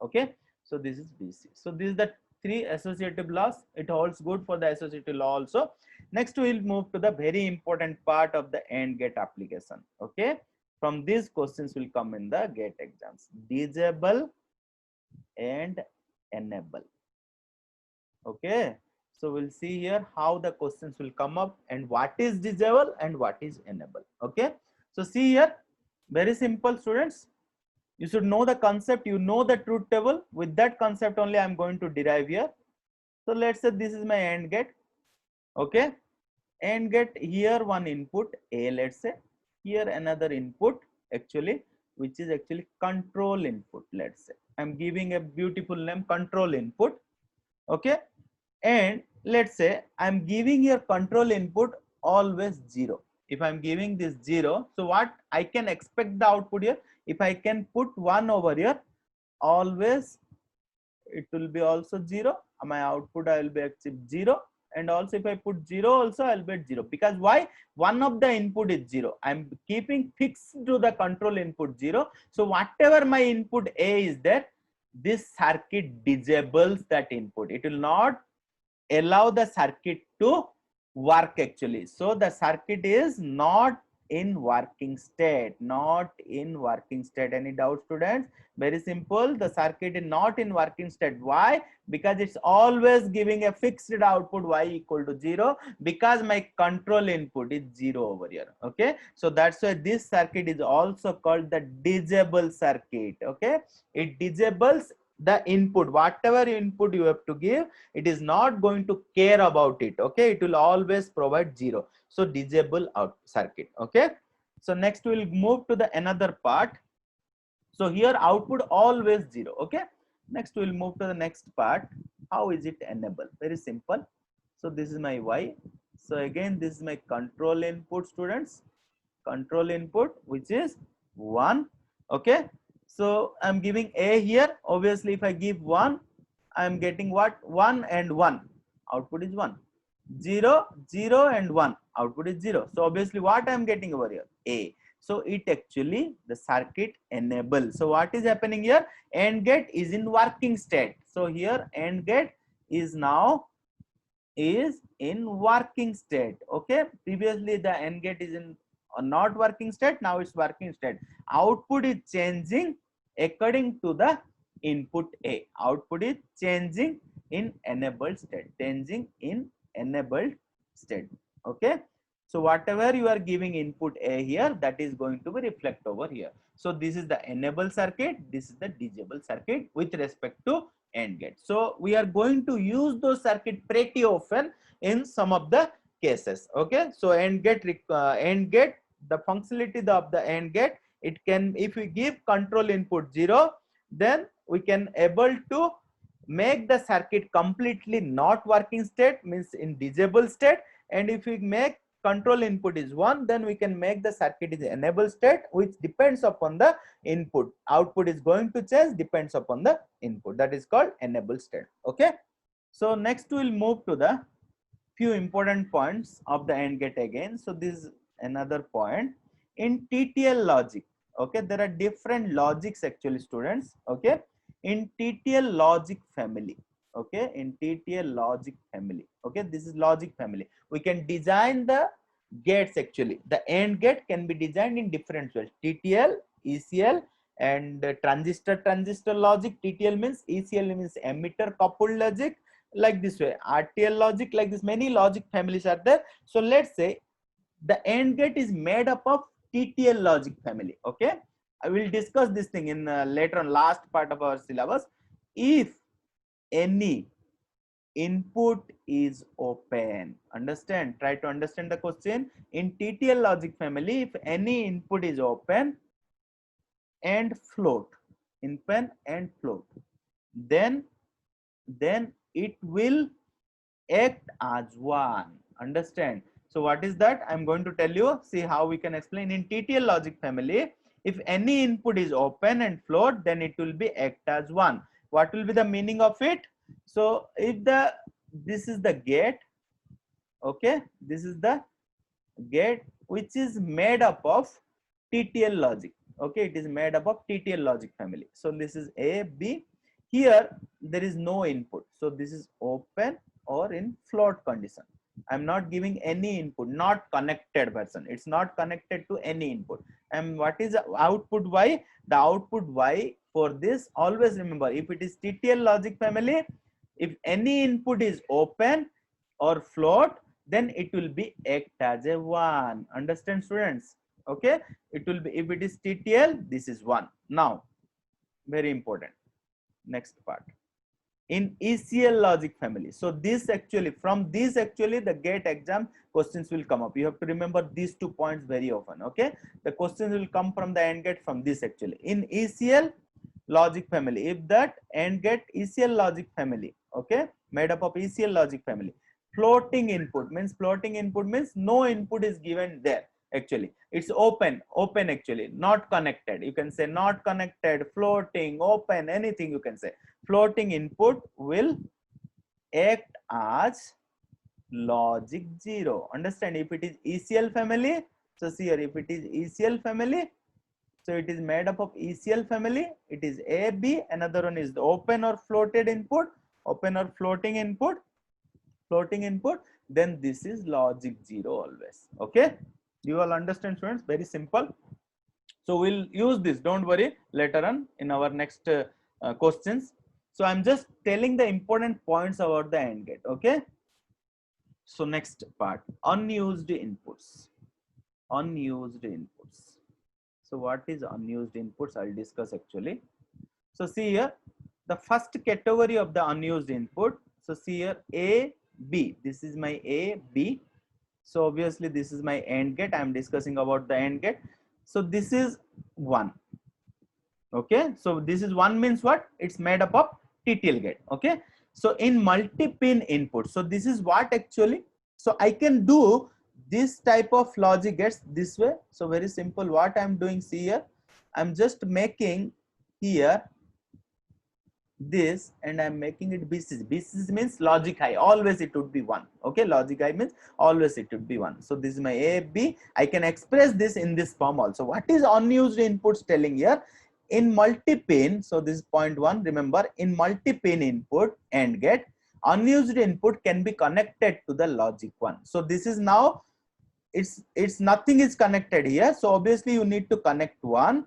Okay, so this is BC. So this is the three associative laws. It holds good for the associative law also. Next we will move to the very important part of the AND gate application. Okay, from these questions will come in the gate exams, disable and enable. Okay, so we'll see here how the questions will come up and what is disable and what is enable. Okay, so see here, very simple students, you should know the concept, you know the truth table. With that concept only I'm going to derive here. So let's say this is my AND gate. Okay, AND gate, here one input A, let's say, here another input, actually which is actually control input. Let's say I'm giving a beautiful name, control input. Okay, and let's say I'm giving your control input always 0. If I'm giving this 0, so what I can expect the output here, if I can put 1 over here, always it will be also 0. My output I will be achieve 0, and also if I put 0 also I'll be at 0, because why, one of the input is 0. I'm keeping fixed to the control input 0. So whatever my input A is there, this circuit disables that input. It will not allow the circuit to work actually. So the circuit is not in working state, not in working state. Any doubt, students? Very simple, the circuit is not in working state. Why? Because it's always giving a fixed output y equal to 0, because my control input is 0 over here. Okay, so that's why this circuit is also called the disable circuit. Okay, it disables the input, whatever input you have to give, it is not going to care about it. Okay, it will always provide 0. So disable out circuit. Okay, so next we will move to the another part. So here output always 0. Okay, next we will move to the next part. How is it enable? Very simple. So this is my y. So again this is my control input, students, control input, which is 1. Okay, so I'm giving A here. Obviously if I give 1, I'm getting what, 1 and 1, output is 1. 0 0 and 1, output is 0. So obviously what I'm getting over here, A. So it actually, the circuit enable. So what is happening here, AND gate is in working state. So here AND gate is now is in working state. Okay, previously the AND gate is in not working state, now it's working state. Output is changing according to the input A. Output is changing in enabled state, changing in enabled state. Okay, so whatever you are giving input A here, that is going to be reflect over here. So this is the enable circuit, this is the disable circuit with respect to AND gate. So we are going to use those circuit pretty often in some of the cases. Okay, so AND gate, the functionality of the AND gate, it can, if we give control input 0, then we can able to make the circuit completely not working state, means in disable state. And if we make control input is 1, then we can make the circuit is enable state, which depends upon the input. Output is going to change, depends upon the input. That is called enable state. Okay, so next we'll move to the few important points of the AND gate again. So this is another point in TTL logic. Okay, there are different logics actually, students. Okay, in TTL logic family. Okay, in TTL logic family. Okay, this is logic family. We can design the gates actually. The AND gate can be designed in different ways. TTL, ECL, and transistor logic. TTL means, ECL means emitter coupled logic, like this way. RTL logic, like this. Many logic families are there. So let's say the AND gate is made up of TTL logic family. Okay, I will discuss this thing in later on, last part of our syllabus. If any input is open, understand, try to understand the question. In TTL logic family, if any input is open and float, open and float, then it will act as one. Understand? So what is that? I'm going to tell you. See how we can explain. In TTL logic family, if any input is open and float, then it will be act as one. What will be the meaning of it? So if this is the gate, okay, this is the gate which is made up of TTL logic. Okay, it is made up of TTL logic family. So this is A, B. Here there is no input. So this is open or in float condition. I'm not giving any input, not connected person. It's not connected to any input. And what is the output Y? The output Y for this, always remember, if it is TTL logic family, if any input is open or float, then it will be act as a 1. Understand, students? Okay, it will be, if it is TTL, this is 1. Now, very important, next part. In ECL logic family, so this actually, from this actually the gate exam questions will come up. You have to remember these 2 points very often. Okay, the questions will come from the AND gate from this actually. In ECL logic family, if that AND gate ECL logic family, okay, made up of ECL logic family, floating input means no input is given there. Actually, it's open actually, not connected. You can say not connected, floating, open, anything you can say. Floating input will act as logic 0. Understand? If it is ECL family, so see here, if it is ECL family, so it is made up of ECL family. It is A, B. Another one is the open or floated input, open or floating input, then this is logic 0 always. Okay, you all understand, students? Very simple. So we'll use this, don't worry, later on in our next questions. So I'm just telling the important points about the AND gate. Okay, so next part, unused inputs. So what is unused inputs? I'll discuss actually. So see here, the first category of the unused input. So see here, A, B. This is my A, B. So obviously this is my AND gate. I'm discussing about the AND gate. So this is 1. Okay, so this is 1 means what? It's made up of TTL gate. Okay, so in multi-pin input, so this is what actually, so I can do this type of logic gets this way. So very simple, what I'm doing, see here, I'm just making here this and I'm making it BCC. BCC means logic high, always it would be 1. Okay, logic high means always it would be 1. So this is my A, B. I can express this in this form also. What is unused inputs telling here? In multi-pin, so this is point 1, remember, in multi-pin input AND gate, unused input can be connected to the logic 1. So this is now it's nothing is connected here, so obviously you need to connect one,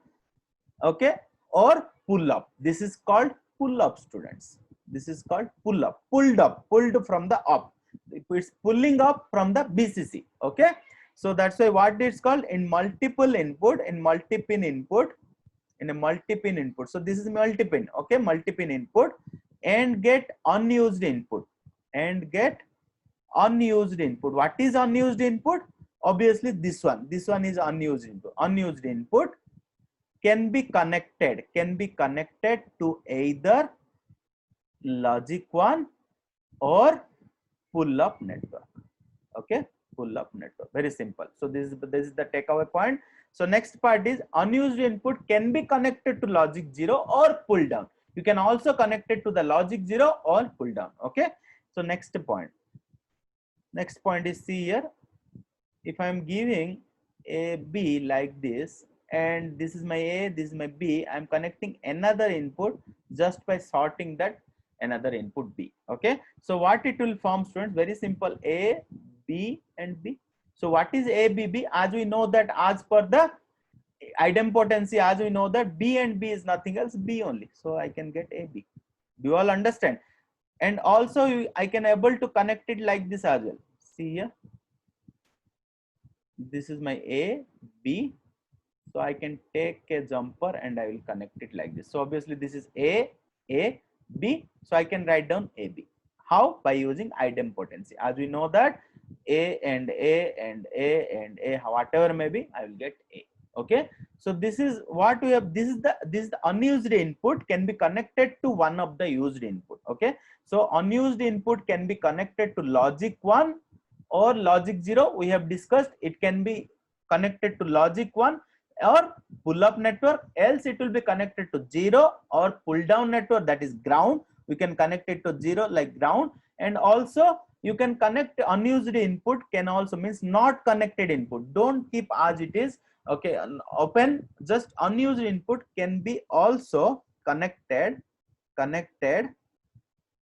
okay, or pull up. This is called pull up, students. This is called pull up, pulled from the up. It's pulling up from the BCC, okay. So that's why what it's called in multiple input, in multi-pin input, in a multi-pin input. So this is multi-pin, okay, multi-pin input, and get unused input, and get unused input. What is unused input? Obviously this one is unused input. Unused input can be connected to either logic 1 or pull up network, okay, pull up network. Very simple. So this is the takeaway point. So next part is unused input can be connected to logic 0 or pull down. You can also connect it to the logic 0 or pull down, okay. So next point is, see here, if I am giving a B like this, and this is my A, this is my B, I am connecting another input just by sorting that another input B, okay. So what it will form, students, very simple, A, B and B. So what is A, B, B? As we know that as per the idempotency, as we know that B and B is nothing else, B only. So I can get A, B. Do you all understand? And also I can able to connect it like this as well. See here, this is my A, B. So I can take a jumper and I will connect it like this. So obviously this is A, B. So I can write down A, B. How? By using idempotency. As we know that A and A and A and A, whatever may be, I will get A. Okay. So this is what we have. This is the unused input can be connected to one of the used input. Okay. So unused input can be connected to logic 1 or logic 0. We have discussed it can be connected to logic 1 or pull up network, else it will be connected to 0 or pull down network, that is ground. We can connect it to 0 like ground, and also you can connect unused input can also means not connected input. Don't keep as it is, okay, open. Just unused input can be also connected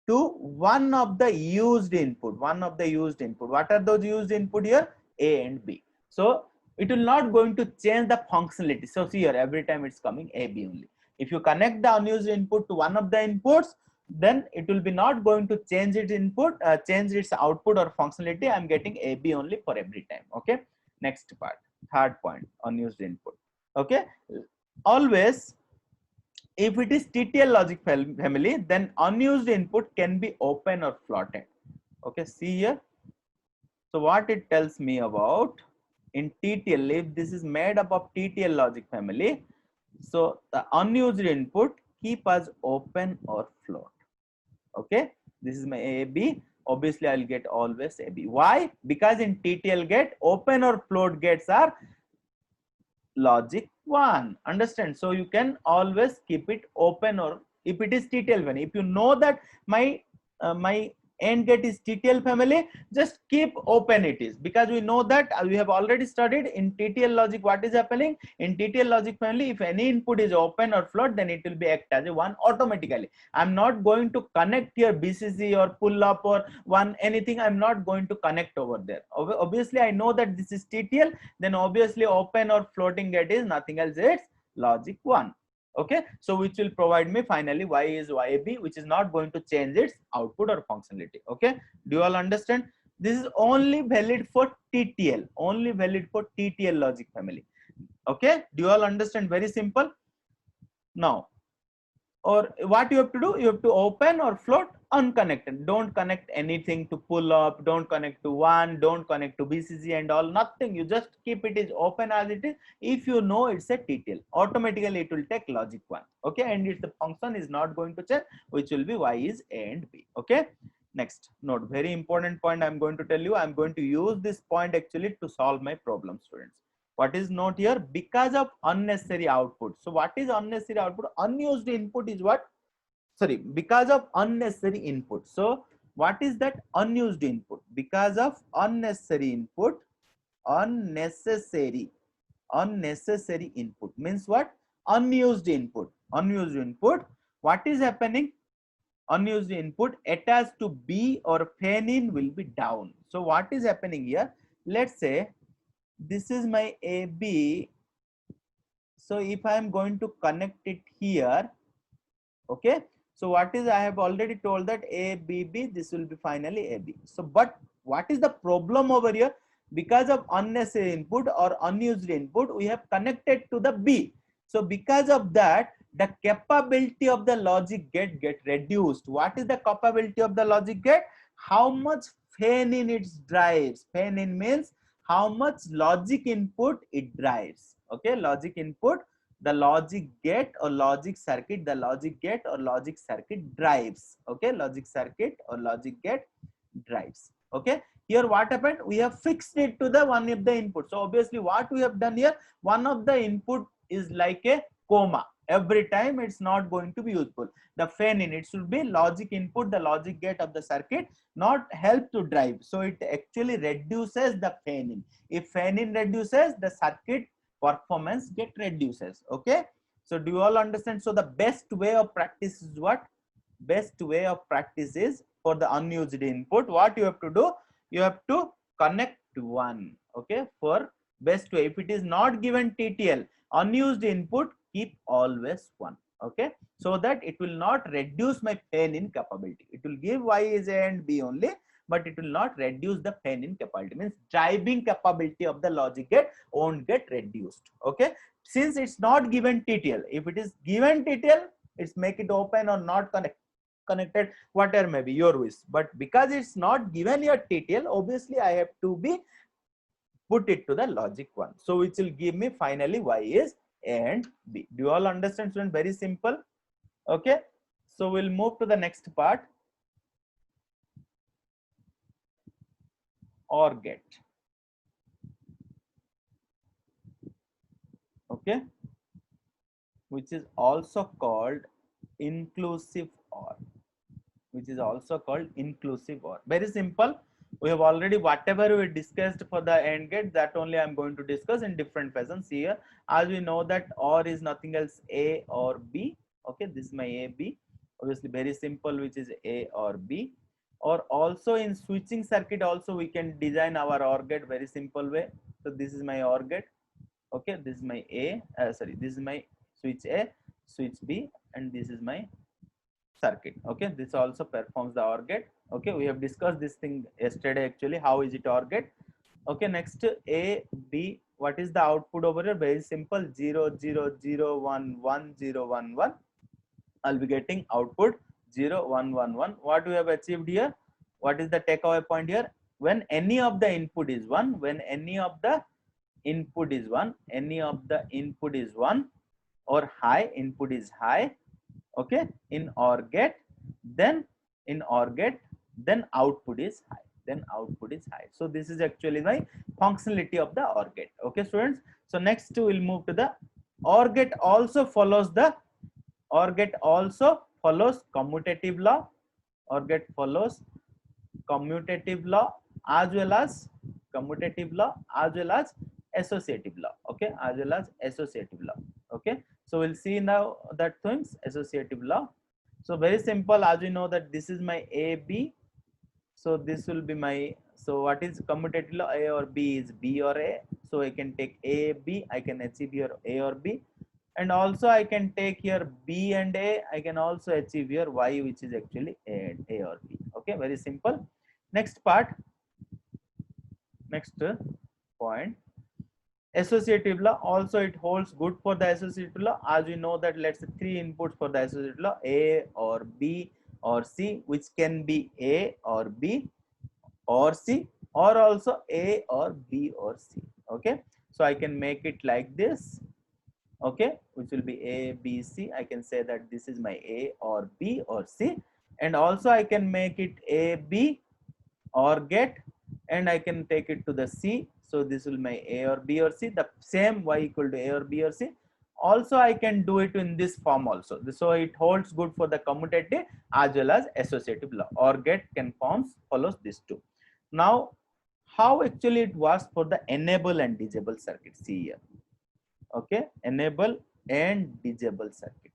to one of the used input. What are those used input here? A and B. So it will not going to change the functionality. So see here, every time it's coming A, B only. If you connect the unused input to one of the inputs, then it will be not going to change its input, change its output or functionality. I'm getting A, B only for every time. Okay. Next part, third point, unused input. Okay. Always, if it is TTL logic family, then unused input can be open or floated. Okay, see here. So what it tells me about in TTL, if this is made up of TTL logic family, so the unused input keep as open or float. Okay, this is my A, B. Obviously, I'll get always A, B. Why? Because in TTL gate, open or float gates are logic 1. Understand? So you can always keep it open, or if it is TTL family, if you know that my AND gate is TTL family, just keep open it is, because we know that we have already studied in TTL logic what is happening. In TTL logic family, if any input is open or float, then it will be act as a 1 automatically. I'm not going to connect here BCC or pull up or 1 anything. I'm not going to connect over there. Obviously, I know that this is TTL, then obviously open or floating gate is nothing else, it's logic 1. Okay, so which will provide me finally Y is YB, which is not going to change its output or functionality. Okay, do you all understand? This is only valid for TTL, only valid for TTL logic family. Okay, do you all understand? Very simple. Now, or what you have to do, you have to open or float unconnected. Don't connect anything to pull up, don't connect to 1, don't connect to BCC and all, nothing. You just keep it is open as it is. If you know it's a TTL, automatically it will take logic 1. Okay, and its the function is not going to change, which will be Y is A and B. Okay, next note, very important point I'm going to tell you. I'm going to use this point actually to solve my problem, students. What is note here? Because of unnecessary output. So what is unnecessary output? Unused input is what? Sorry, because of unnecessary input. So what is that unused input? Because of unnecessary input, unnecessary input means what? Unused input. Unused input. What is happening? Unused input attached to B or fan in will be down. So what is happening here? Let's say this is my AB. So if I am going to connect it here, okay, so what is, I have already told that ABB, this will be finally AB. So but what is the problem over here? Because of unnecessary input or unused input, we have connected to the B. So because of that, the capability of the logic gate get reduced. What is the capability of the logic gate? How much fan in it drives. Fan in means how much logic input it drives. Okay, logic input, the logic gate or logic circuit, the logic gate or logic circuit drives. Okay, logic circuit or logic gate drives. Okay, here what happened, we have fixed it to the one of the input. So obviously what we have done here, one of the input is like a comma, every time it's not going to be useful. The fan in, it should be logic input, the logic gate of the circuit, not help to drive. So it actually reduces the fan in. If fan in reduces, the circuit performance get reduces. Okay, so do you all understand? So the best way of practice is what? Best way of practice is, for the unused input, what you have to do, you have to connect one. Okay, for best way, if it is not given TTL, unused input, keep always one. Okay, so that it will not reduce my fan in capability. It will give Y is A and B only, but it will not reduce the fan in capability. Means driving capability of the logic gate won't get reduced. Okay, since it's not given TTL, if it is given TTL, it's make it open or not connected, whatever may be your wish. But because it's not given your TTL, obviously I have to be put it to the logic one. So which will give me finally Y is A and B. Do you all understand, student? Very simple. Okay, so we'll move to the next part, OR gate. Okay, which is also called inclusive OR, which is also called inclusive OR. Very simple. We have already, whatever we discussed for the AND gate, that only I'm going to discuss in different fashions here. As we know that OR is nothing else A or B. Okay, this is my A, B. Obviously very simple, which is A or B. Or also in switching circuit also we can design our OR gate very simple way. So this is my OR gate. Okay, this is my A, sorry, this is my switch A, switch B, and this is my circuit. Okay, this also performs the OR gate. Okay, we have discussed this thing yesterday actually, how is it OR gate. Okay, next A, B, what is the output over here? Very simple, 0 0 0 1 1 0 1 1. I'll be getting output 0 1 1 1. What we have achieved here? What is the takeaway point here? When any of the input is 1, when any of the input is 1, any of the input is 1 or high, input is high, okay, in OR gate, then in OR gate, then output is high, then output is high. So this is actually my functionality of the OR gate. Okay, students. So next we'll move to the OR gate. Also follows the OR gate also follows commutative law. OR gate follows commutative law as well as commutative law as well as associative law. Okay, as well as associative law. Okay, so we'll see now that things, associative law. So very simple, as we know that this is my A, B. So this will be my, so what is commutative law? A or B is B or A. So I can take A, B, I can achieve here A or B. And also I can take here B and A, I can also achieve here Y, which is actually A and A or B. Okay, very simple. Next part, next point, associative law. Also it holds good for the associative law, as we know that let's say 3 inputs for the associative law, A or B or C, which can be A or B or C, or also A or B or C. Okay, so I can make it like this. Okay, which will be A, B, C. I can say that this is my A or B or C, and also I can make it A, B or gate, and I can take it to the C. So this will my A or B or C, the same Y equal to A or B or C. Also I can do it in this form also. So it holds good for the commutative as well as associative law. OR gate can follows these two. Now how actually it works for the enable and disable circuit? See here. Okay, enable and disable circuit.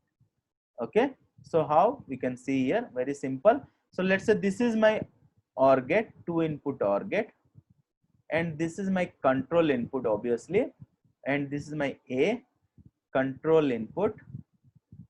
Okay, so how we can see here? Very simple. So let's say this is my OR gate, 2 input OR gate. and this is my control input obviously, and this is my A control input.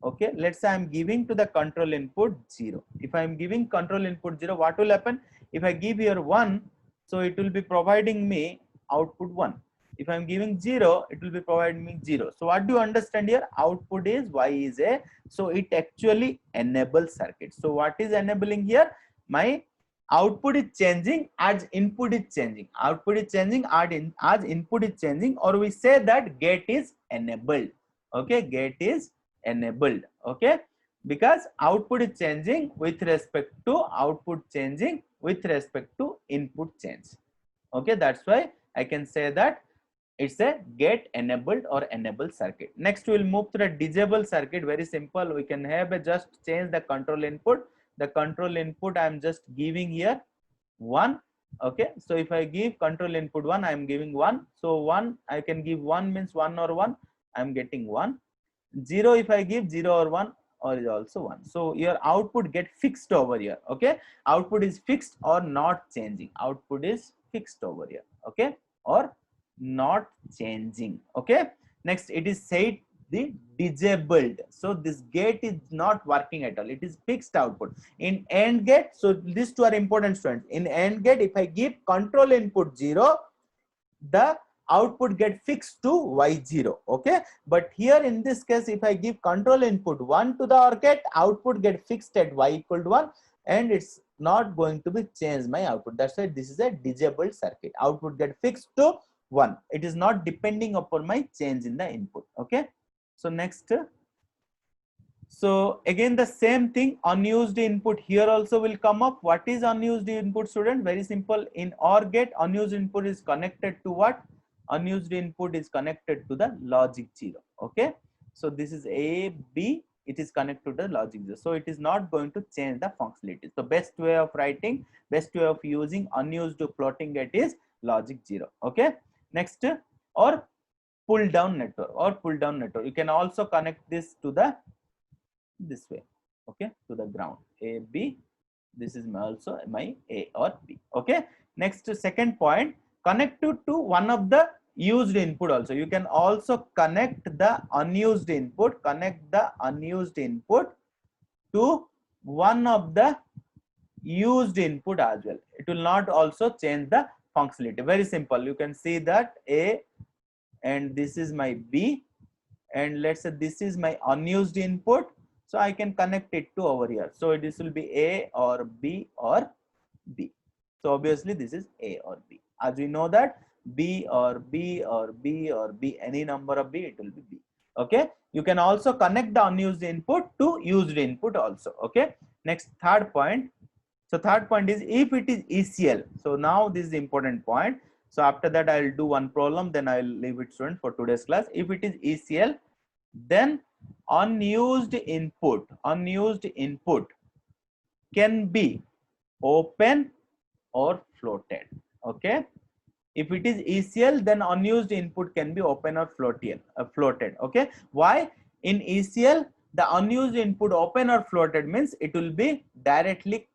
Okay, let's say I'm giving to the control input 0. If I'm giving control input 0, what will happen? If I give here 1, so it will be providing me output 1. If I'm giving 0, it will be providing me 0. So what do you understand here? Output is Y is A. So it actually enables circuit. So what is enabling here? My output is changing as input is changing. Output is changing as input is changing, or we say that gate is enabled. Okay, gate is enabled. Okay, because output is changing with respect to output changing with respect to input change. Okay, that's why I can say that it's a gate enabled or enabled circuit. Next we will move to the disable circuit. Very simple, we can have a just change the control input. The control input I am just giving here 1. Okay, so if I give control input 1, I am giving 1. So 1 I can give 1 means 1 or 1, I am getting 1. 0 if I give 0 or 1 or is also 1. So your output get fixed over here. Okay, output is fixed or not changing. Output is fixed over here. Okay, or not changing. Okay, next it is said the disabled. So this gate is not working at all. It is fixed output. In AND gate, so these two are important, students. In AND gate, if I give control input 0, the output get fixed to Y0. Okay, but here in this case, if I give control input 1 to the OR gate, output get fixed at Y equal to 1, and it's not going to be changed my output. That's why this is a disabled circuit. Output get fixed to 1. It is not depending upon my change in the input. Okay, so next, so again the same thing, unused input here also will come up. What is unused input, student? Very simple. In OR gate, unused input is connected to what? Unused input is connected to the logic 0. Okay, so this is A, B, it is connected to the logic 0. So it is not going to change the functionality. So best way of writing, best way of using unused floating gate is logic 0. Okay, next, or pull down network, you can also connect this to the this way. Okay, to the ground. A, B, this is also my A or B. Okay, next, second point, connect to one of the used input also. You can also connect the unused input, to one of the used input as well. It will not also change the functionality. Very simple, you can see that A and this is my B, and let's say this is my unused input, so I can connect it to over here. So this will be A or B or B. So obviously this is A or B. As we know that B or B or B or B, any number of B, it will be B. Okay, you can also connect the unused input to used input also. Okay, next, third point. So third point is if it is ECL. So now this is the important point. So after that I will do one problem, then I will leave it, student, for today's class. If it is ECL, then unused input can be open or floated. Okay, if it is ECL, then unused input can be open or floated. Okay, why? In ECL, the unused input open or floated means it will be directly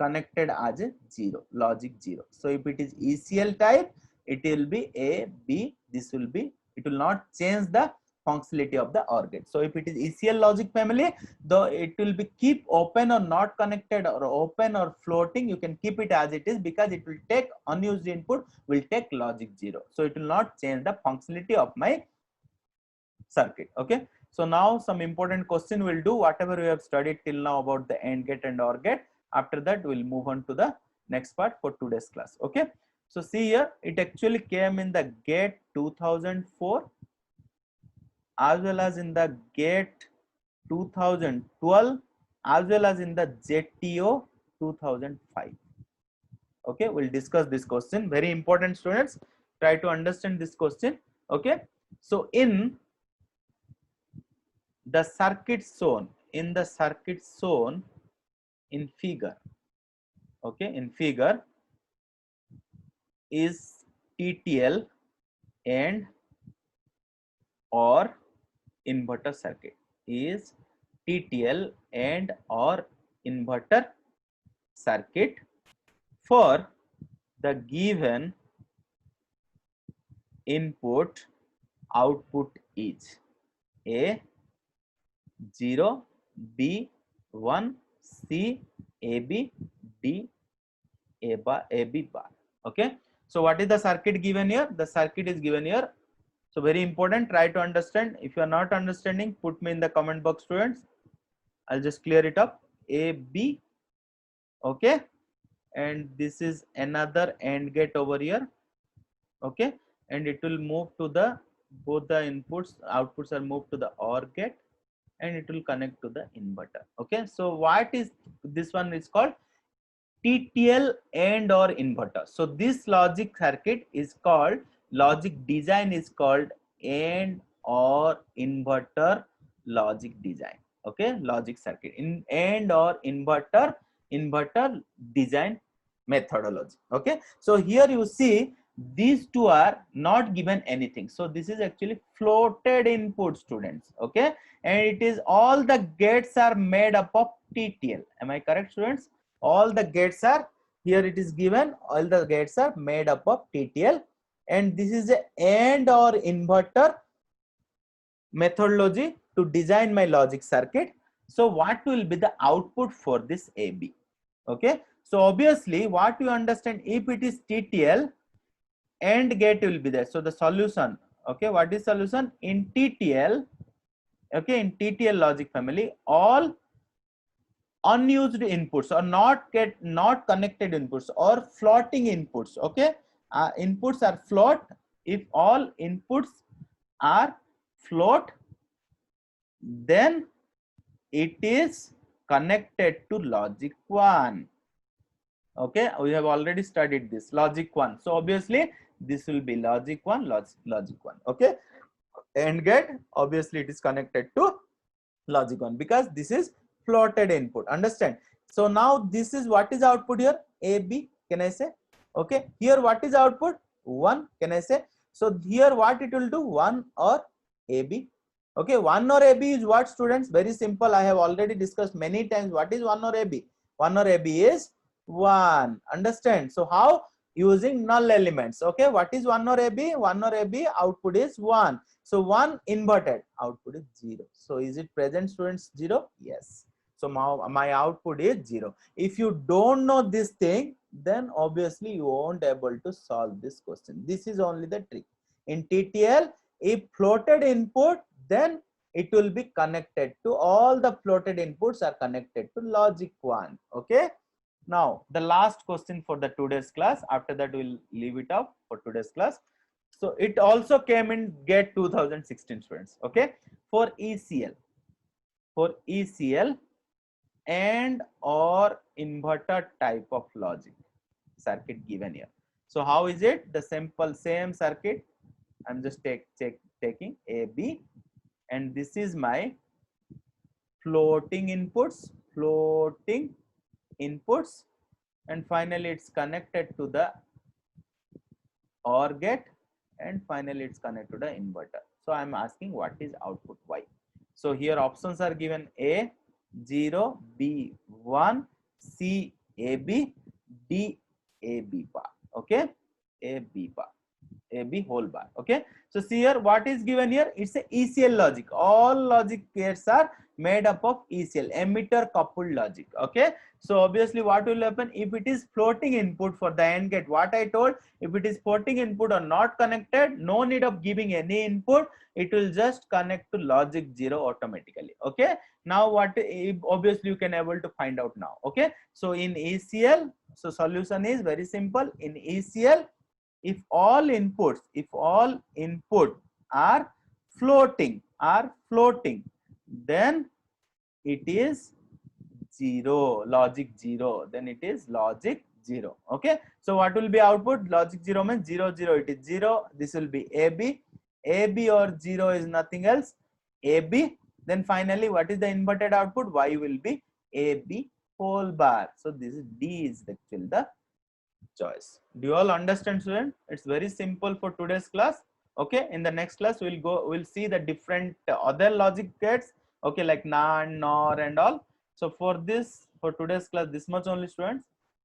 connected as a 0, logic 0. So if it is ECL type, it will be A, B, this will be, it will not change the functionality of the OR gate. So if it is ECL logic family, though it will be keep open or not connected or open or floating, you can keep it as it is, because it will take unused input, will take logic 0. So it will not change the functionality of my circuit. Okay, so now some important question we'll do, whatever we have studied till now about the AND gate and OR gate. After that we'll move on to the next part for today's class. Okay, so see here, it actually came in the GATE 2004 as well as in the GATE 2012 as well as in the JTO 2005. Okay, we'll discuss this question. Very important, students, try to understand this question. Okay, so in the circuit shown in figure, okay, in figure is TTL and or inverter circuit, is TTL and or inverter circuit for the given input output is A 0, B 1, C AB, D A B bar. Okay, so what is the circuit given here? The circuit is given here. So very important, try to understand. If you are not understanding, put me in the comment box, students. I'll just clear it up. A B, okay, and this is another AND gate over here, okay, and it will move to the both the outputs are moved to the OR gate, and it will connect to the inverter. Okay, so what is this one is called TTL AND OR inverter. So this logic circuit is called, logic design is called AND OR inverter logic design. Okay, logic circuit in AND OR inverter design methodology. Okay, so here you see these two are not given anything. So this is actually floated input, students. Okay, and it is all the gates are made up of TTL. Am I correct, students? All the gates are here, it is given all the gates are made up of TTL, and this is a AND OR inverter methodology to design my logic circuit. So what will be the output for this AB? Okay, so obviously what you understand, if it is TTL, AND gate will be there. So the solution, okay, what is solution in TTL? Okay, in TTL logic family, all unused inputs or not connected inputs or floating inputs. Okay, inputs are float. If all inputs are float, then it is connected to logic 1. Okay, we have already studied this logic 1. So obviously this will be logic 1, logic 1. Okay, AND gate, obviously it is connected to logic 1 because this is floated input. Understand? So now this is what is output here, AB, can I say? Okay, here what is output, 1, can I say? So here what it will do, 1 or AB. Okay, 1 or AB is what, students? Very simple, I have already discussed many times. What is 1 or AB? 1 or AB is 1. Understand? So how? Using null elements. Okay, what is 1 or AB? 1 or AB output is 1. So 1 inverted, output is 0. So is it present, students? 0? Yes. So my output is 0. If you don't know this thing, then obviously you won't able to solve this question. This is only the trick. In TTL, if floated input, then it will be connected to all the floated inputs are connected to logic 1. Okay. Now the last question for the today's class. After that we'll leave it up for today's class. So it also came in GATE 2016, students. Okay, for ECL and or inverter type of logic circuit given here. So how is it? The simple same circuit. I'm just taking AB, and this is my floating inputs, and finally it's connected to the OR gate, and finally it's connected to the inverter. So I'm asking what is output Y. So here options are given: A 0, B 1, C AB, D AB bar. Okay, AB bar, AB whole bar. Okay, so see here what is given here, it's a ECL logic. All logic gates are made up of ECL, emitter coupled logic. Okay, so obviously what will happen if it is floating input for the AND gate? What I told, if it is floating input or not connected, no need of giving any input, it will just connect to logic 0 automatically. Okay, now what, obviously you can able to find out now. Okay, so in ECL, so solution is very simple. In ECL, if all inputs are floating, then it is 0, logic 0, then it is logic 0. Okay, so what will be output? Logic 0 means 0 0, it is 0. This will be AB or 0 is nothing else, AB. Then finally what is the inverted output? Y will be AB whole bar. So this is D is actually the choice. Do you all understand, student? It's very simple for today's class. Okay, in the next class we'll see the different other logic gates. Okay, like NAND, NOR and all. So for today's class, this much only, students.